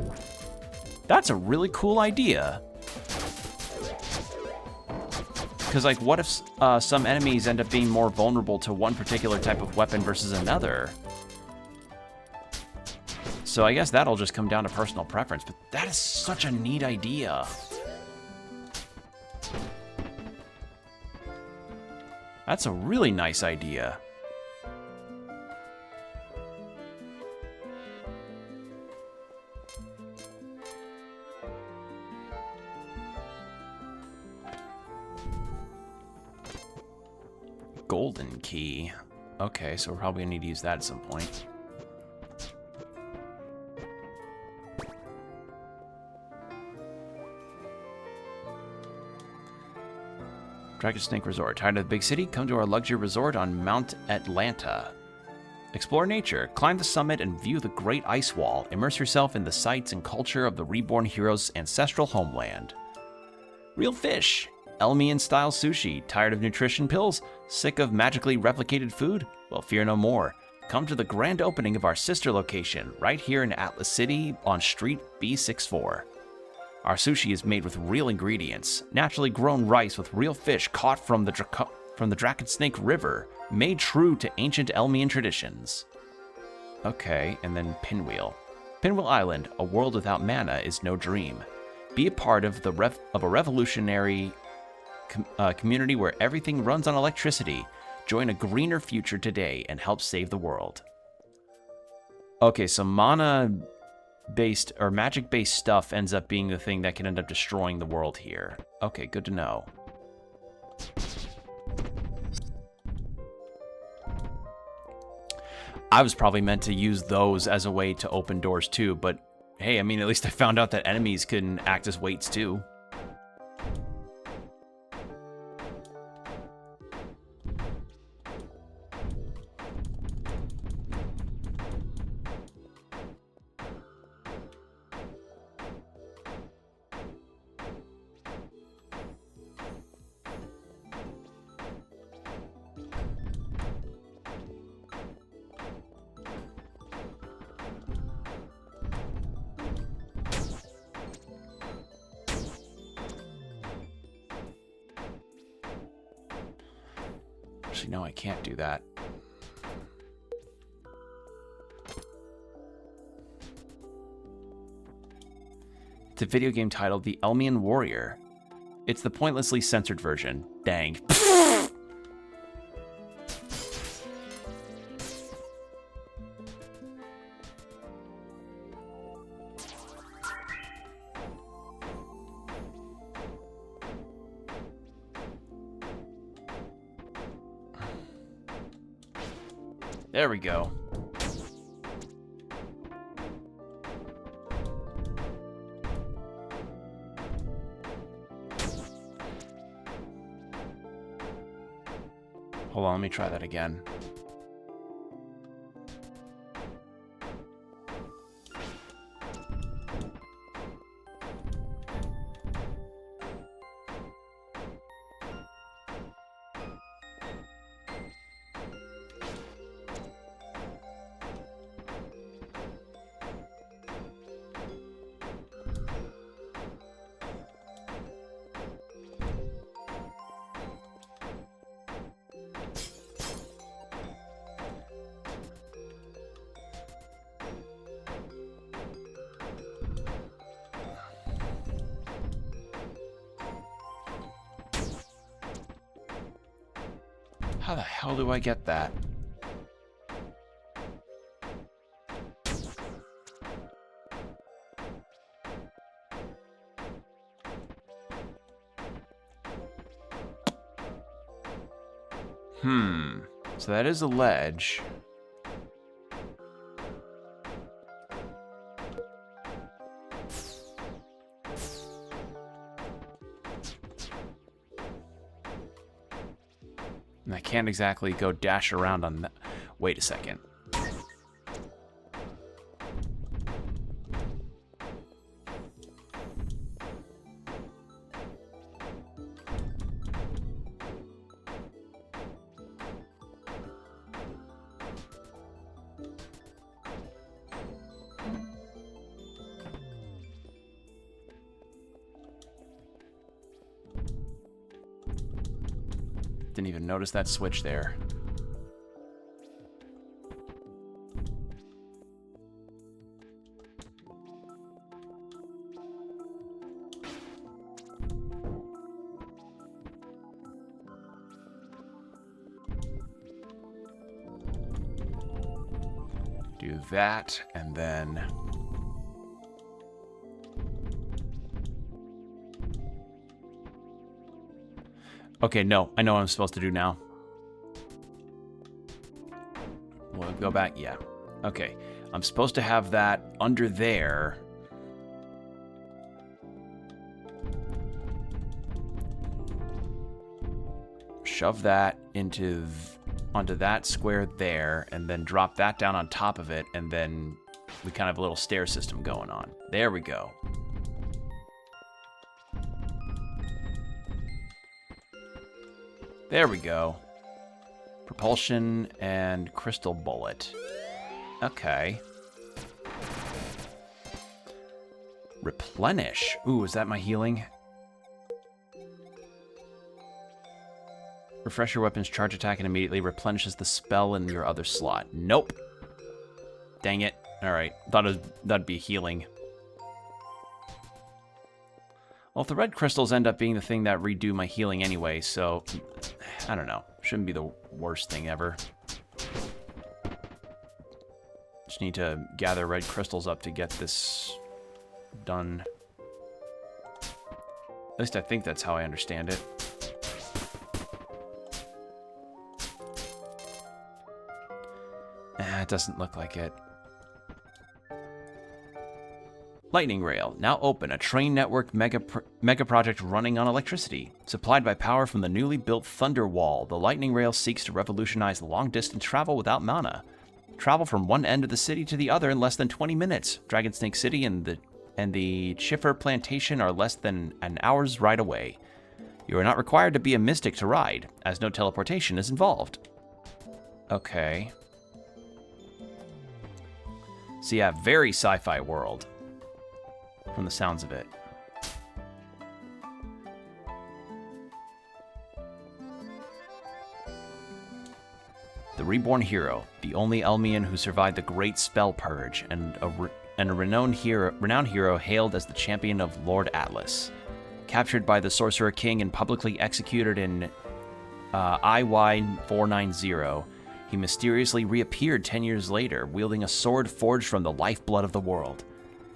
That's a really cool idea. Because, like, what if some enemies end up being more vulnerable to one particular type of weapon versus another? So I guess that'll just come down to personal preference, but that is such a neat idea. That's a really nice idea. Golden key. Okay, so we're probably gonna need to use that at some point. Dragon Snake Resort. Tired of the big city? Come to our luxury resort on Mount Atlanta. Explore nature, climb the summit, and view the Great Ice Wall. Immerse yourself in the sights and culture of the reborn hero's ancestral homeland. Real fish. Elmian-style sushi. Tired of nutrition pills? Sick of magically replicated food? Well, fear no more. Come to the grand opening of our sister location, right here in Atlas City on Street B64. Our sushi is made with real ingredients, naturally grown rice with real fish caught from the Dragon Snake River, made true to ancient Elmian traditions. Okay, and then Pinwheel. Pinwheel Island, a world without mana is no dream. Be a part of a revolutionary community where everything runs on electricity. Join a greener future today and help save the world. Okay, so mana-based or magic-based stuff ends up being the thing that can end up destroying the world here. Okay, good to know. I was probably meant to use those as a way to open doors too, but hey, I mean, at least I found out that enemies can act as weights too. Actually, no, I can't do that. It's a video game titled The Elmian Warrior. It's the pointlessly censored version. Dang. There we go. Hold on, let me try that again. How the hell do I get that? So that is a ledge. And I can't exactly go dash around on that. Wait a second. Didn't even notice that switch there. do that, and then... Okay, no, I know what I'm supposed to do now. We'll go back, yeah. Okay, I'm supposed to have that under there. Shove that onto that square there, and then drop that down on top of it, and then we kind of have a little stair system going on. There we go. There we go. Propulsion and crystal bullet. Okay. Replenish. Ooh, is that my healing? Refresh your weapon's charge attack and immediately replenishes the spell in your other slot. Nope. Dang it. Alright. Thought that'd be healing. Well, if the red crystals end up being the thing that redo my healing anyway, so... I don't know. Shouldn't be the worst thing ever. Just need to gather red crystals up to get this done. At least I think that's how I understand it. It doesn't look like it. Lightning Rail, now open, a train network mega project running on electricity. Supplied by power from the newly built Thunder Wall, the Lightning Rail seeks to revolutionize long-distance travel without mana. Travel from one end of the city to the other in less than 20 minutes. Dragon Snake City and the Schiffer Plantation are less than an hour's ride away. You are not required to be a mystic to ride, as no teleportation is involved. Okay. So yeah, very sci-fi world. From the sounds of it. The Reborn Hero, the only Elmian who survived the Great Spell Purge, and a renowned hero hailed as the champion of Lord Atlas. Captured by the Sorcerer King and publicly executed in IY-490, he mysteriously reappeared 10 years later, wielding a sword forged from the lifeblood of the world.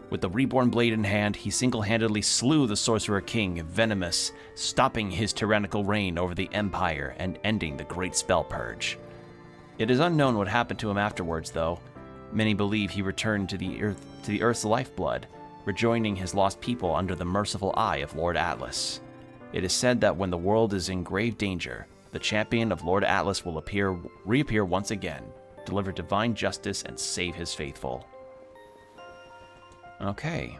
With the reborn blade in hand, he single-handedly slew the Sorcerer King, Venomous, stopping his tyrannical reign over the Empire and ending the Great Spell Purge. It is unknown what happened to him afterwards, though. Many believe he returned to the Earth's lifeblood, rejoining his lost people under the merciful eye of Lord Atlas. It is said that when the world is in grave danger, the champion of Lord Atlas will reappear once again, deliver divine justice, and save his faithful. Okay.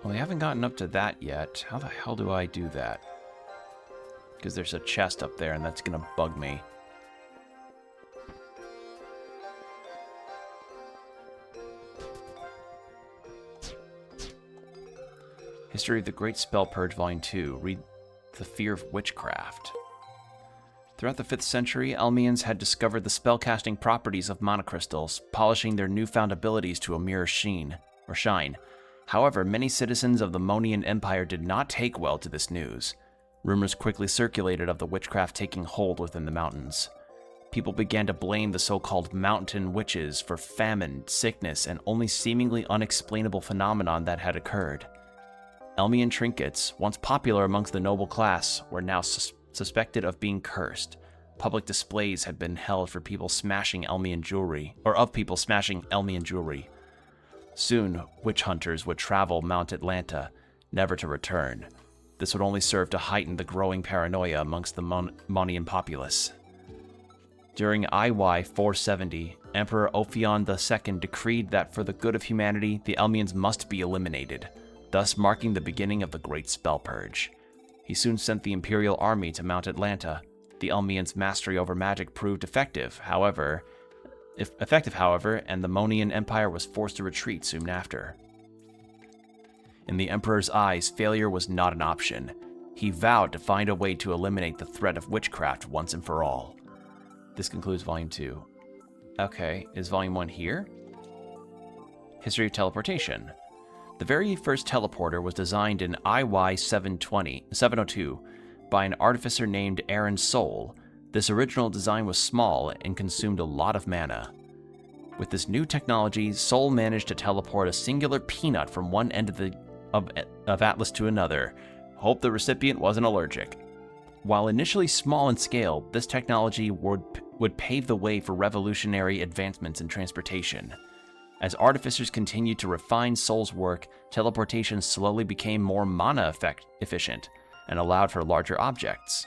Well, we haven't gotten up to that yet. How the hell do I do that? Because there's a chest up there, and that's gonna bug me. History of the Great Spell Purge, Volume 2. Read The Fear of Witchcraft. Throughout the 5th century, Elmians had discovered the spellcasting properties of mana crystals, polishing their newfound abilities to a mere shine. However, many citizens of the Monian Empire did not take well to this news. Rumors quickly circulated of the witchcraft taking hold within the mountains. People began to blame the so-called mountain witches for famine, sickness, and only seemingly unexplainable phenomenon that had occurred. Elmian trinkets, once popular amongst the noble class, were now suspected of being cursed. Public displays had been held for people smashing Elmian jewelry, or of people smashing Elmian jewelry. Soon, witch hunters would travel Mount Atlanta, never to return. This would only serve to heighten the growing paranoia amongst the Monian populace. During IY-470, Emperor Ophion II decreed that for the good of humanity, the Elmians must be eliminated, thus marking the beginning of the Great Spell Purge. He soon sent the Imperial Army to Mount Atlanta. The Elmians' mastery over magic proved effective, however, and the Monian Empire was forced to retreat soon after. In the Emperor's eyes, failure was not an option. He vowed to find a way to eliminate the threat of witchcraft once and for all. This concludes Volume 2. Okay, is Volume 1 here? History of Teleportation. The very first teleporter was designed in IY-702 by an artificer named Aaron Soul, this original design was small and consumed a lot of mana. With this new technology, Soul managed to teleport a singular peanut from one end of Atlas to another. Hope the recipient wasn't allergic. While initially small in scale, this technology would pave the way for revolutionary advancements in transportation. As artificers continued to refine Soul's work, teleportation slowly became more mana efficient and allowed for larger objects.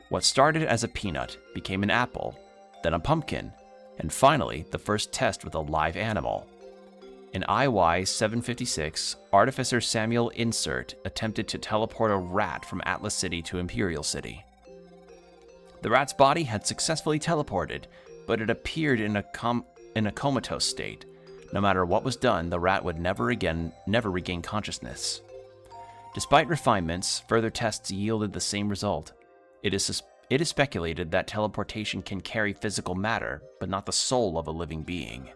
What started as a peanut became an apple, then a pumpkin, and finally the first test with a live animal. In IY 756, Artificer Samuel Insert attempted to teleport a rat from Atlas City to Imperial City. The rat's body had successfully teleported, but it appeared in a comatose state. No matter what was done, the rat would never regain consciousness. Despite refinements, further tests yielded the same result. It is speculated that teleportation can carry physical matter, but not the soul of a living being.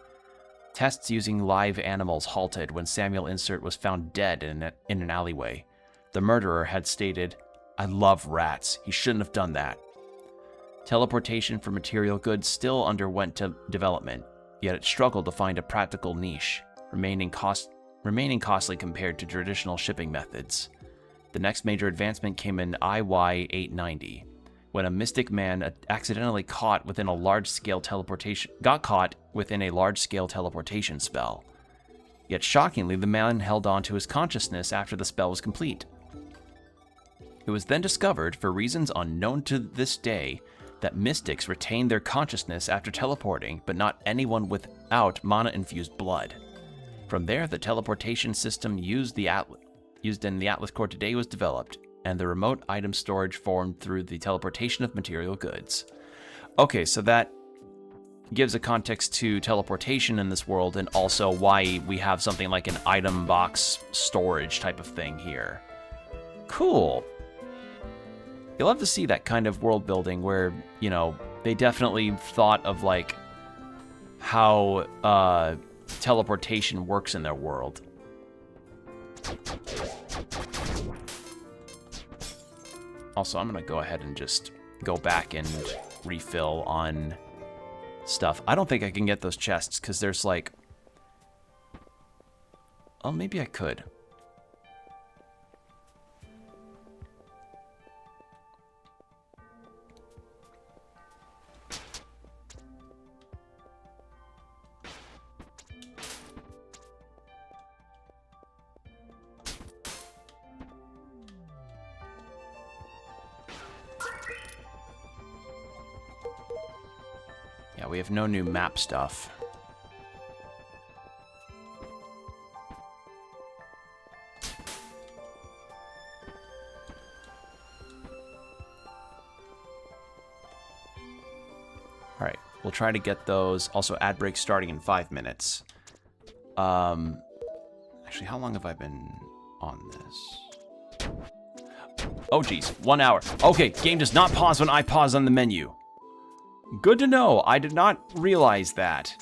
Tests using live animals halted when Samuel Insert was found dead in an alleyway. The murderer had stated, "I love rats. He shouldn't have done that." Teleportation for material goods still underwent development, yet it struggled to find a practical niche, remaining costly compared to traditional shipping methods. The next major advancement came in IY 890, when a mystic man accidentally got caught within a large-scale teleportation spell. Yet shockingly, the man held on to his consciousness after the spell was complete. It was then discovered, for reasons unknown to this day, that mystics retain their consciousness after teleporting, but not anyone without mana-infused blood. From there, the teleportation system used in the Atlas Core today was developed, and the remote item storage formed through the teleportation of material goods. Okay, so that gives a context to teleportation in this world, and also why we have something like an item box storage type of thing here. Cool. You'll love to see that kind of world building where, you know, they definitely thought of like how teleportation works in their world. Also, I'm gonna go ahead and just go back and refill on stuff. I don't think I can get those chests because there's like, oh, maybe I could. Yeah, we have no new map stuff. All right, we'll try to get those. Also, ad break starting in 5 minutes. Actually, how long have I been on this? Oh, geez, 1 hour. Okay, game does not pause when I pause on the menu. Good to know. I did not realize that.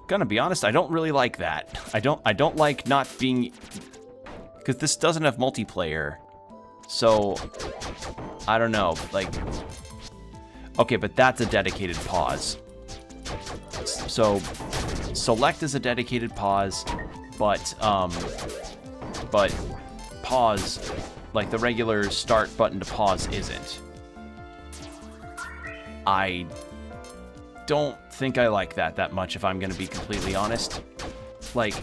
Gonna be honest, I don't really like that. I don't like not being, because this doesn't have multiplayer. So I don't know, like, okay, but that's a dedicated pause. So select is a dedicated pause, but pause, like the regular start button to pause, isn't. I don't think I like that much, if I'm gonna be completely honest. Like,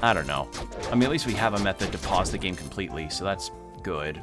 I don't know. I mean, at least we have a method to pause the game completely, so that's good.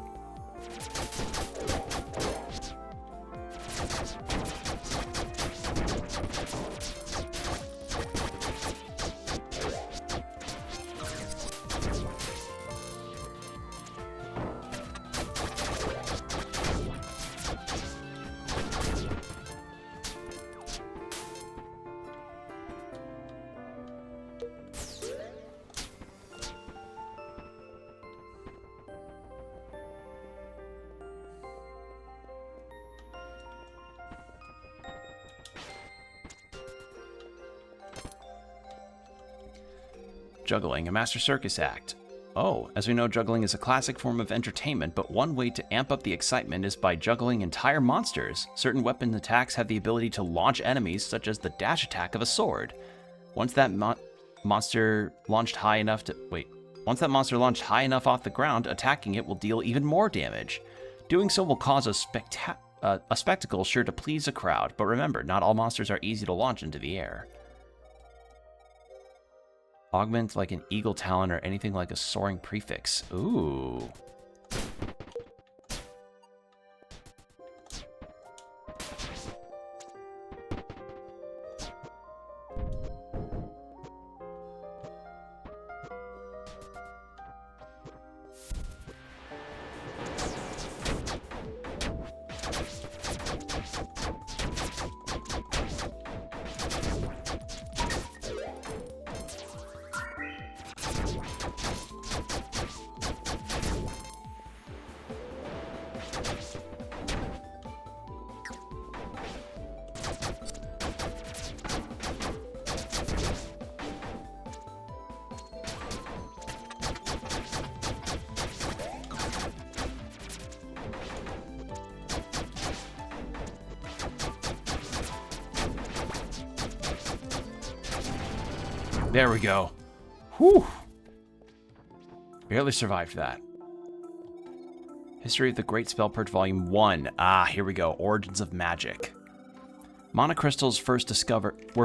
Juggling, a Master Circus act. Oh, as we know, juggling is a classic form of entertainment, but one way to amp up the excitement is by juggling entire monsters. Certain weapon attacks have the ability to launch enemies, such as the dash attack of a sword. Once that monster launched high enough off the ground, attacking it will deal even more damage. Doing so will cause a spectacle sure to please a crowd, but remember, not all monsters are easy to launch into the air. Augment like an eagle talon or anything like a soaring prefix. Ooh. There we go. Whew. Barely survived that. History of the Great Spell Purge Volume 1. Ah, here we go. Origins of Magic. Mana crystals were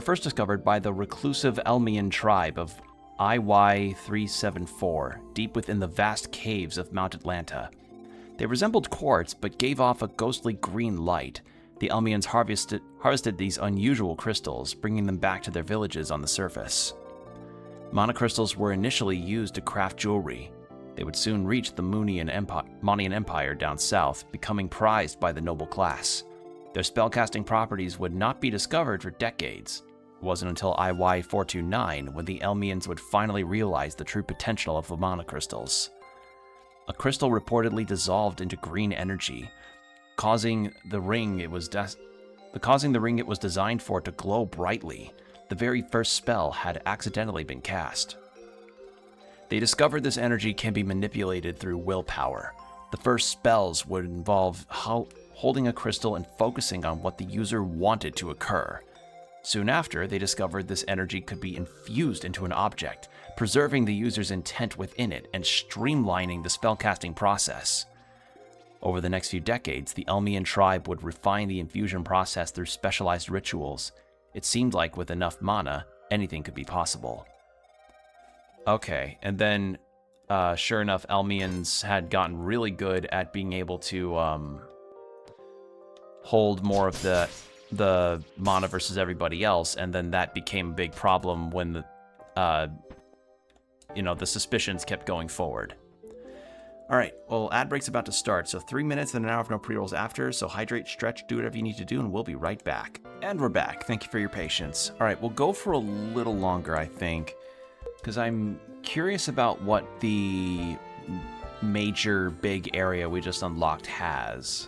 first discovered by the reclusive Elmian tribe of IY374, deep within the vast caves of Mount Atlanta. They resembled quartz, but gave off a ghostly green light. The Elmians harvested these unusual crystals, bringing them back to their villages on the surface. Mana crystals were initially used to craft jewelry. They would soon reach the Monian Empire down south, becoming prized by the noble class. Their spellcasting properties would not be discovered for decades. It wasn't until IY429 when the Elmians would finally realize the true potential of the mana crystals. A crystal reportedly dissolved into green energy, causing the ring it was designed for to glow brightly. The very first spell had accidentally been cast. They discovered this energy can be manipulated through willpower. The first spells would involve holding a crystal and focusing on what the user wanted to occur. Soon after, they discovered this energy could be infused into an object, preserving the user's intent within it and streamlining the spellcasting process. Over the next few decades, the Elmian tribe would refine the infusion process through specialized rituals. It seemed like with enough mana, anything could be possible. Okay, and then, sure enough, Elmians had gotten really good at being able to hold more of the mana versus everybody else, and then that became a big problem when the suspicions kept going forward. All right, well, ad break's about to start, so 3 minutes and an hour of no pre-rolls after, so hydrate, stretch, do whatever you need to do, and we'll be right back. And we're back. Thank you for your patience. All right, we'll go for a little longer, I think, because I'm curious about what the major big area we just unlocked has.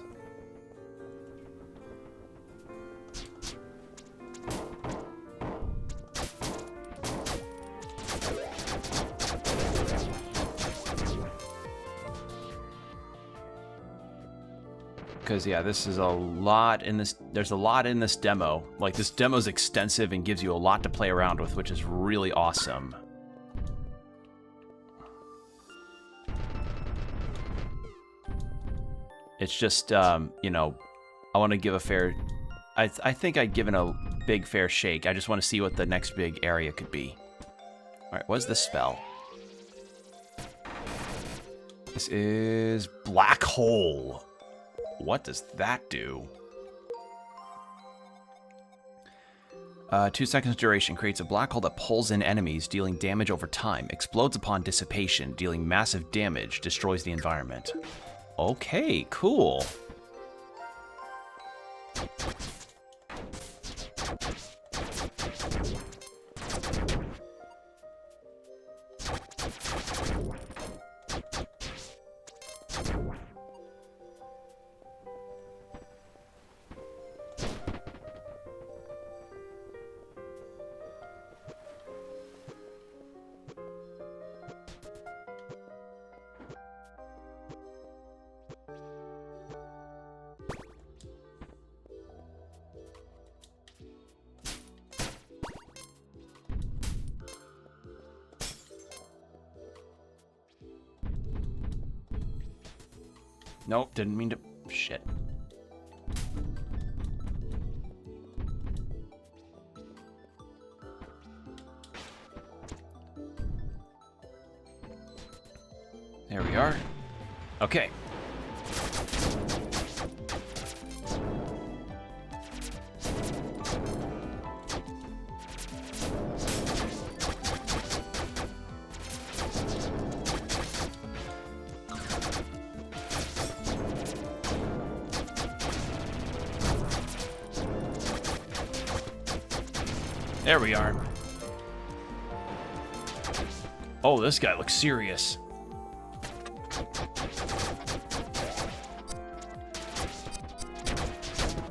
Because, yeah, this is a lot in this. There's a lot in this demo. Like, this demo's extensive and gives you a lot to play around with, which is really awesome. It's just, I want to give a fair. I think I'd given a big fair shake. I just want to see what the next big area could be. All right, what's this spell? This is Black Hole. What does that do? 2 seconds duration. Creates a black hole that pulls in enemies, dealing damage over time. Explodes upon dissipation, dealing massive damage. Destroys the environment. Okay, cool. Nope, didn't mean to... Shit. There we are. Okay. There we are. Oh, this guy looks serious.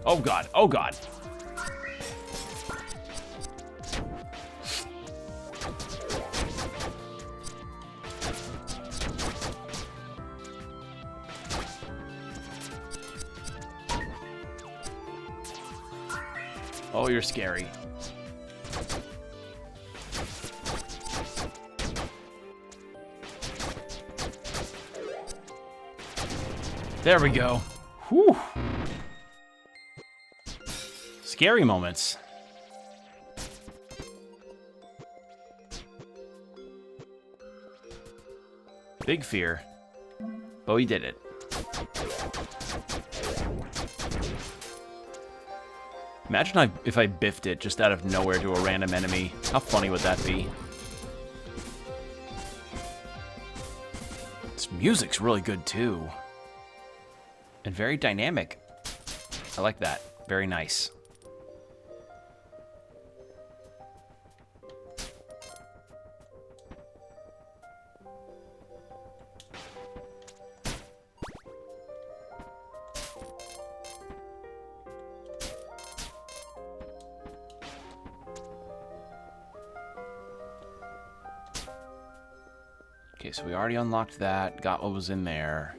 Oh god, oh god. Oh, you're scary. There we go. Whew. Scary moments. Big fear. But we did it. Imagine if I biffed it just out of nowhere to a random enemy. How funny would that be? This music's really good too. And very dynamic. I like that. Very nice. Okay, so we already unlocked that, got what was in there.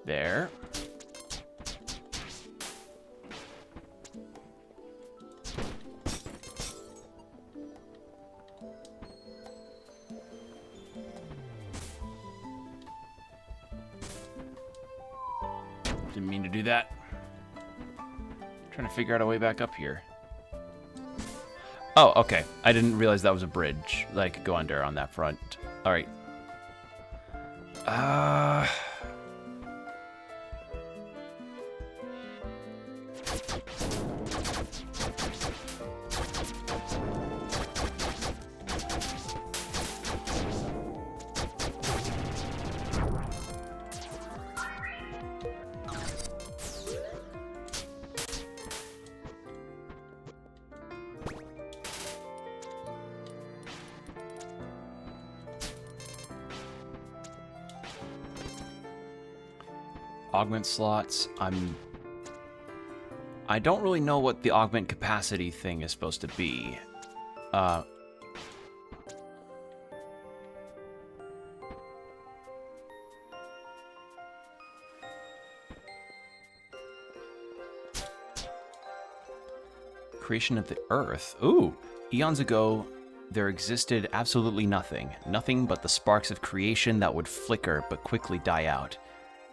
There. Didn't mean to do that. Trying to figure out a way back up here. Oh, okay. I didn't realize that was a bridge that I could go under on that front. All right. Augment slots. I don't really know what the augment capacity thing is supposed to be. Creation of the Earth. Ooh, eons ago, there existed absolutely nothing. Nothing but the sparks of creation that would flicker but quickly die out.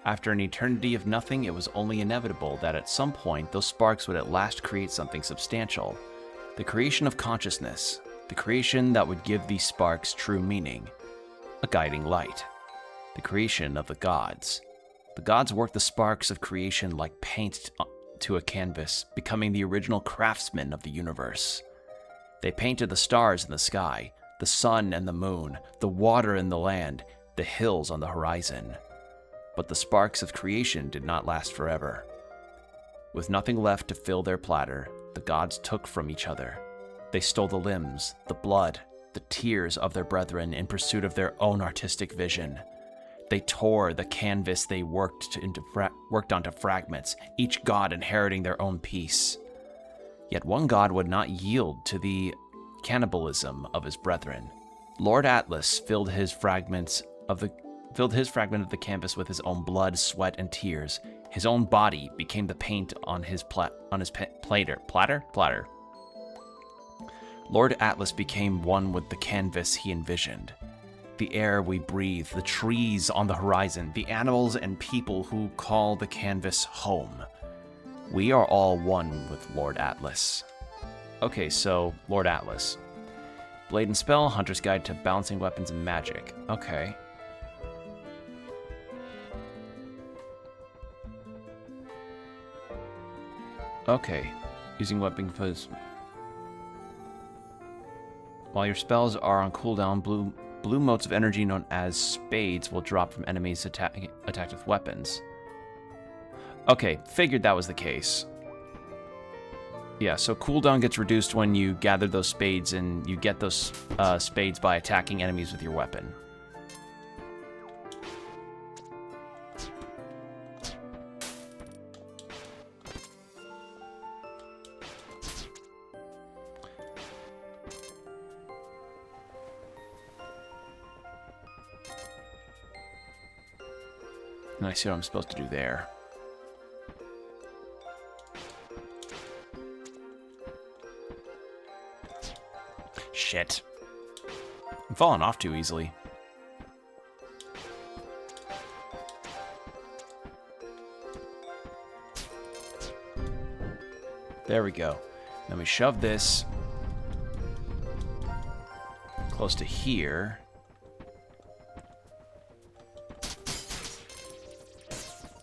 After an eternity of nothing, it was only inevitable that at some point those sparks would at last create something substantial. The creation of consciousness. The creation that would give these sparks true meaning. A guiding light. The creation of the gods. The gods worked the sparks of creation like paint to a canvas, becoming the original craftsmen of the universe. They painted the stars in the sky, the sun and the moon, the water in the land, the hills on the horizon. But the sparks of creation did not last forever. With nothing left to fill their platter, the gods took from each other. They stole the limbs, the blood, the tears of their brethren in pursuit of their own artistic vision. They tore the canvas they worked onto fragments, each god inheriting their own piece. Yet one god would not yield to the cannibalism of his brethren. Lord Atlas filled his fragment of the canvas with his own blood, sweat, and tears, His own body became the paint on his platter. Lord Atlas became one with the canvas he envisioned. The air we breathe, the trees on the horizon, the animals and people who call the canvas home. We are all one with Lord Atlas. Okay, so Lord Atlas. Blade and Spell, Hunter's Guide to Balancing Weapons and Magic. Okay. Okay. Using weapon composed. While your spells are on cooldown, blue motes of energy known as spades will drop from enemies attacked with weapons. Okay, figured that was the case. Yeah, so cooldown gets reduced when you gather those spades, and you get those spades by attacking enemies with your weapon. And I see what I'm supposed to do there. Shit. I'm falling off too easily. There we go. Then we shove this close to here.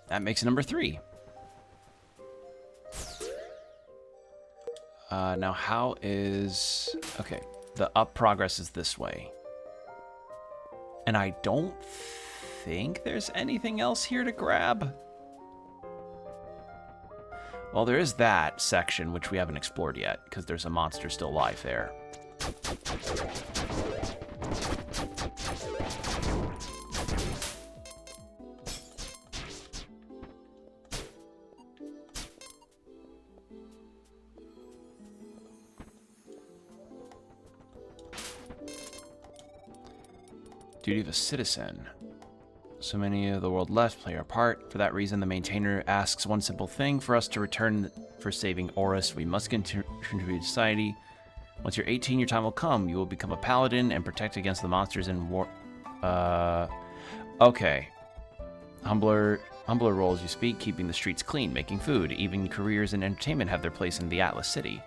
That makes number 3. Now how is... Okay, the up progress is this way. And I don't think there's anything else here to grab. Well, there is that section, which we haven't explored yet, because there's a monster still alive there. Duty of a citizen. So many of the world left play our part. For that reason, the maintainer asks one simple thing for us to return for saving Oris. We must contribute to society. Once you're 18, your time will come. You will become a paladin and protect against the monsters in war. Okay. Humbler roles you speak, keeping the streets clean, making food. Even careers in entertainment have their place in the Atlas City.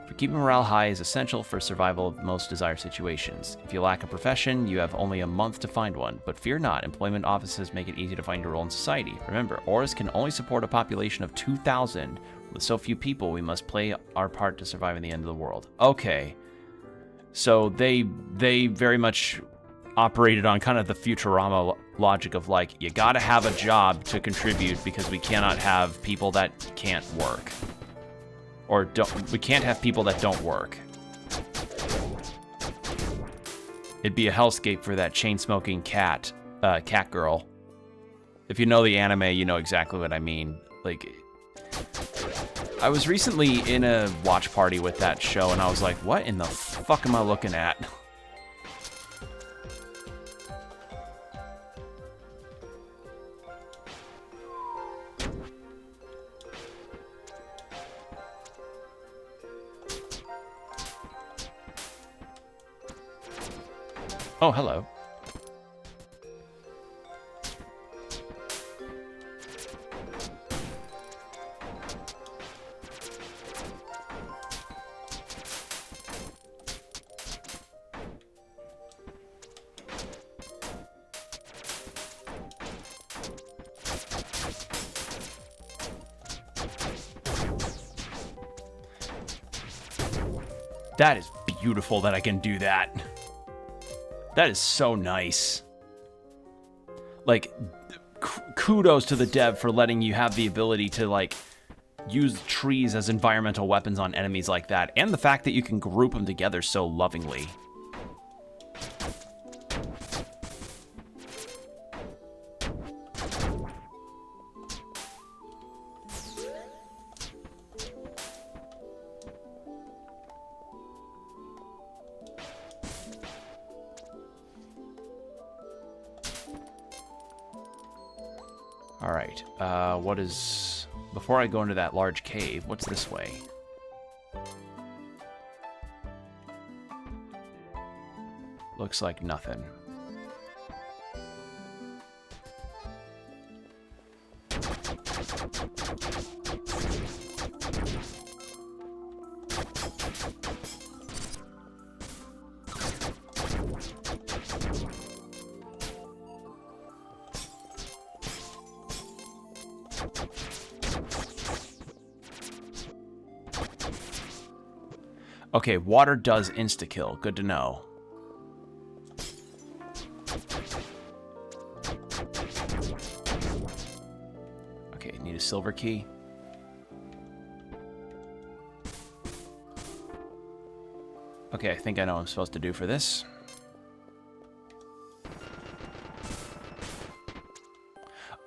For keeping morale high is essential for survival of most desired situations. If you lack a profession, you have only a month to find one. But fear not, employment offices make it easy to find your role in society. Remember, Oris can only support a population of 2,000. With so few people, we must play our part to survive in the end of the world. Okay. So they very much operated on kind of the Futurama logic of like, you gotta have a job to contribute because we cannot have people that can't work. Or we can't have people that don't work. It'd be a hellscape for that chain-smoking cat girl. If you know the anime, you know exactly what I mean. Like, I was recently in a watch party with that show, and I was like, what in the fuck am I looking at? Oh, hello. That is beautiful that I can do that. That is so nice. Like, kudos to the dev for letting you have the ability to, like, use trees as environmental weapons on enemies like that, and the fact that you can group them together so lovingly. Alright, what is... Before I go into that large cave, what's this way? Looks like nothing. Okay, water does insta-kill. Good to know. Okay, need a silver key. Okay, I think I know what I'm supposed to do for this.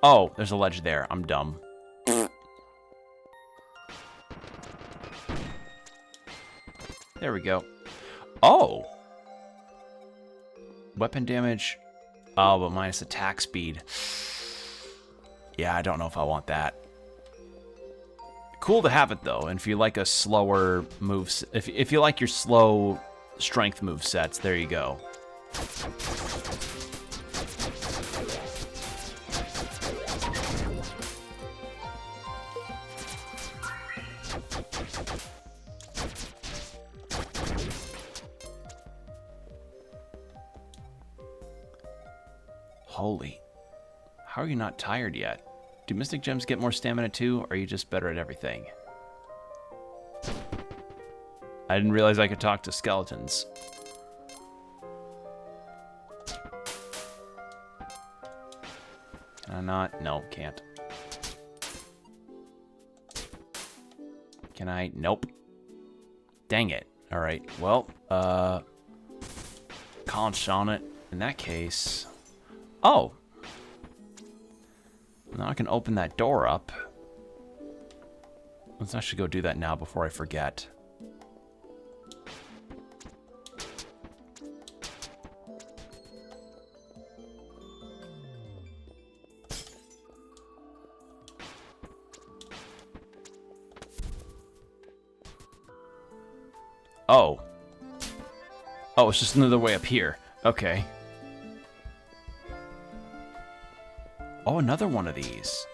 Oh, there's a ledge there. I'm dumb. There we go. Oh! Weapon damage. Oh, but minus attack speed. Yeah, I don't know if I want that. Cool to have it, though. And if you like a slower moves... If you like your slow strength move sets, there you go. Holy. How are you not tired yet? Do Mystic Gems get more stamina too, or are you just better at everything? I didn't realize I could talk to skeletons. Can I not? No, can't. Can I? Nope. Dang it. Alright, well, conch on it. In that case... Oh! Now I can open that door up. Let's actually go do that now before I forget. Oh. Oh, it's just another way up here. Okay. Oh, another one of these.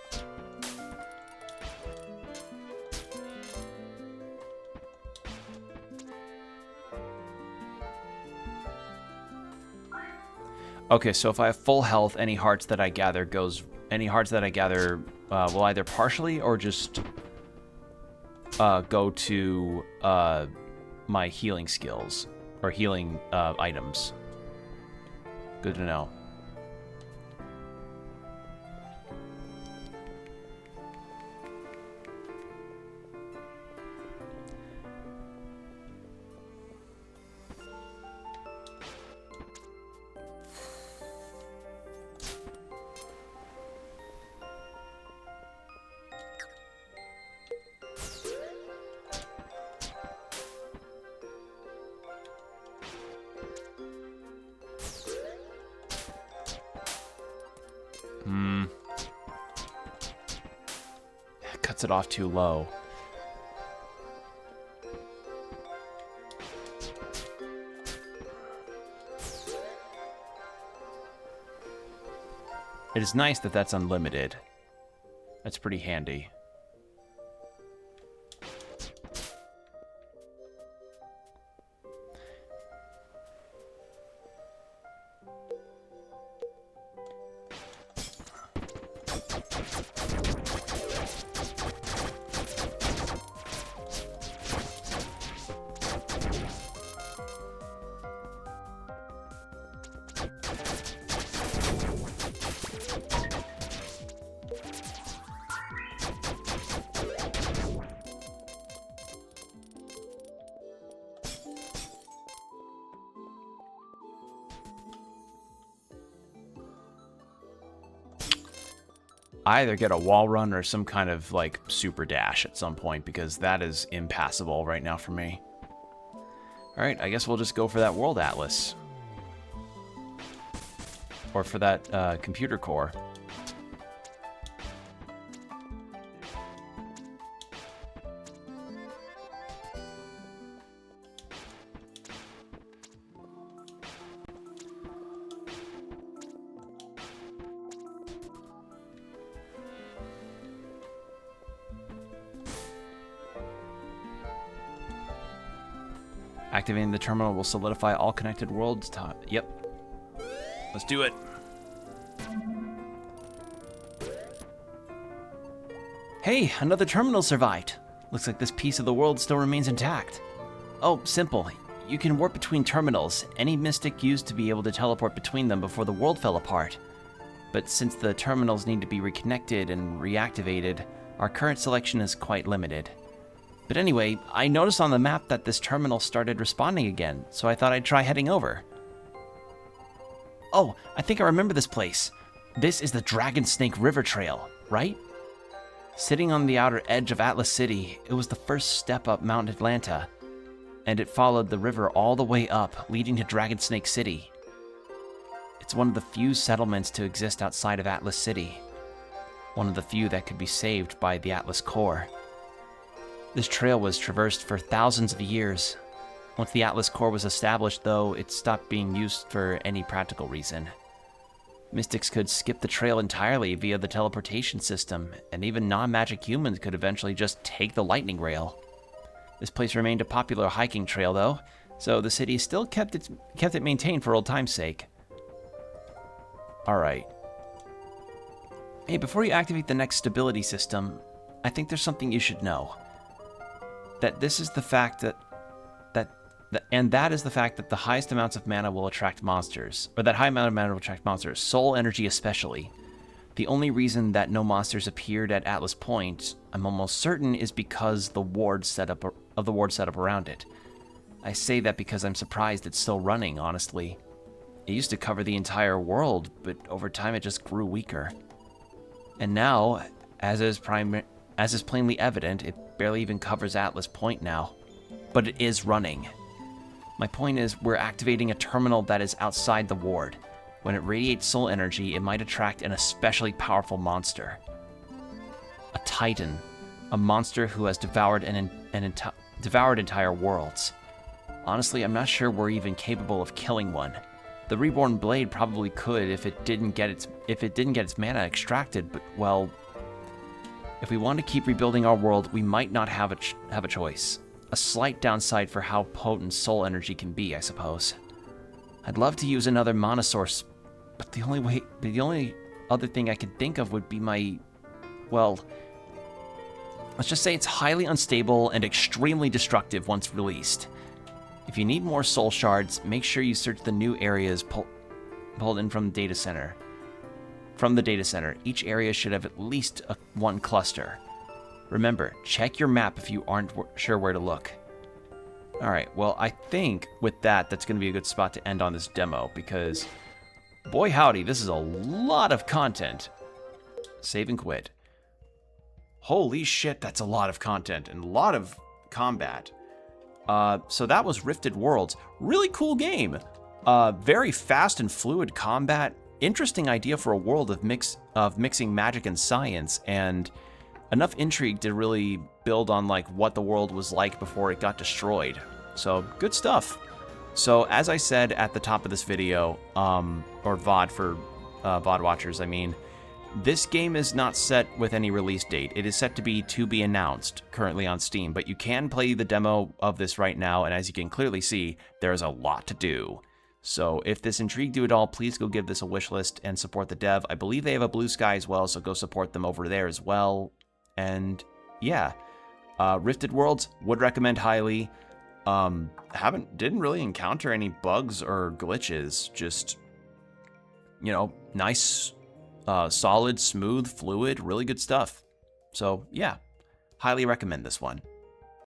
Okay, so if I have full health, any hearts that I gather will either partially or just go to my healing skills or healing items. Good to know. Cuts it off too low. It is nice that that's unlimited. That's pretty handy. I either get a wall run or some kind of, like, super dash at some point, because that is impassable right now for me. Alright, I guess we'll just go for that World Atlas. Or for that computer core. Activating the terminal will solidify all connected worlds. Yep. Let's do it. Hey, another terminal survived. Looks like this piece of the world still remains intact. Oh, simple. You can warp between terminals. Any mystic used to be able to teleport between them before the world fell apart. But since the terminals need to be reconnected and reactivated, our current selection is quite limited. But anyway, I noticed on the map that this terminal started responding again, so I thought I'd try heading over. Oh, I think I remember this place. This is the Dragon Snake River Trail, right? Sitting on the outer edge of Atlas City, it was the first step up Mount Atlanta, and it followed the river all the way up, leading to Dragon Snake City. It's one of the few settlements to exist outside of Atlas City. One of the few that could be saved by the Atlas Core. This trail was traversed for thousands of years. Once the Atlas Core was established, though, it stopped being used for any practical reason. Mystics could skip the trail entirely via the teleportation system, and even non-magic humans could eventually just take the lightning rail. This place remained a popular hiking trail, though, so the city still kept it maintained for old time's sake. Alright. Hey, before you activate the next stability system, I think there's something you should know. That this is the fact that the highest amounts of mana will attract monsters, or that high amount of mana will attract monsters, soul energy especially. The only reason that no monsters appeared at Atlas Point, I'm almost certain, is because the ward setup around it. I say that because I'm surprised it's still running, honestly. It used to cover the entire world, but over time it just grew weaker. And now, as is plainly evident, it barely even covers Atlas Point now. But it is running. My point is, we're activating a terminal that is outside the ward. When it radiates soul energy, it might attract an especially powerful monster. A Titan. A monster who has devoured entire worlds. Honestly, I'm not sure we're even capable of killing one. The Reborn Blade probably could if it didn't get its mana extracted, but, well, if we want to keep rebuilding our world, we might not have a choice. A slight downside for how potent soul energy can be, I suppose. I'd love to use another mana source, but the only other thing I could think of would be well, let's just say it's highly unstable and extremely destructive once released. If you need more soul shards, make sure you search the new areas pulled in from the data center. Each area should have at least one cluster. Remember, check your map if you aren't sure where to look. Alright, well, I think with that's going to be a good spot to end on this demo, because, boy howdy, this is a lot of content. Save and quit. Holy shit, that's a lot of content, and a lot of combat. So that was Rifted Worlds. Really cool game. Very fast and fluid combat. Interesting idea for a world of mixing magic and science, and enough intrigue to really build on like what the world was like before it got destroyed. So good stuff. So as I said at the top of this video, or VOD for VOD watchers, I mean, this game is not set with any release date. It is set to be announced currently on Steam, but you can play the demo of this right now, and as you can clearly see, there's a lot to do. So if this intrigued you at all, please go give this a wish list and support the dev. I believe they have a Blue Sky as well, so go support them over there as well. And yeah, Rifted Worlds, would recommend highly. Didn't really encounter any bugs or glitches, just, you know, nice, solid, smooth, fluid, really good stuff. So yeah, highly recommend this one.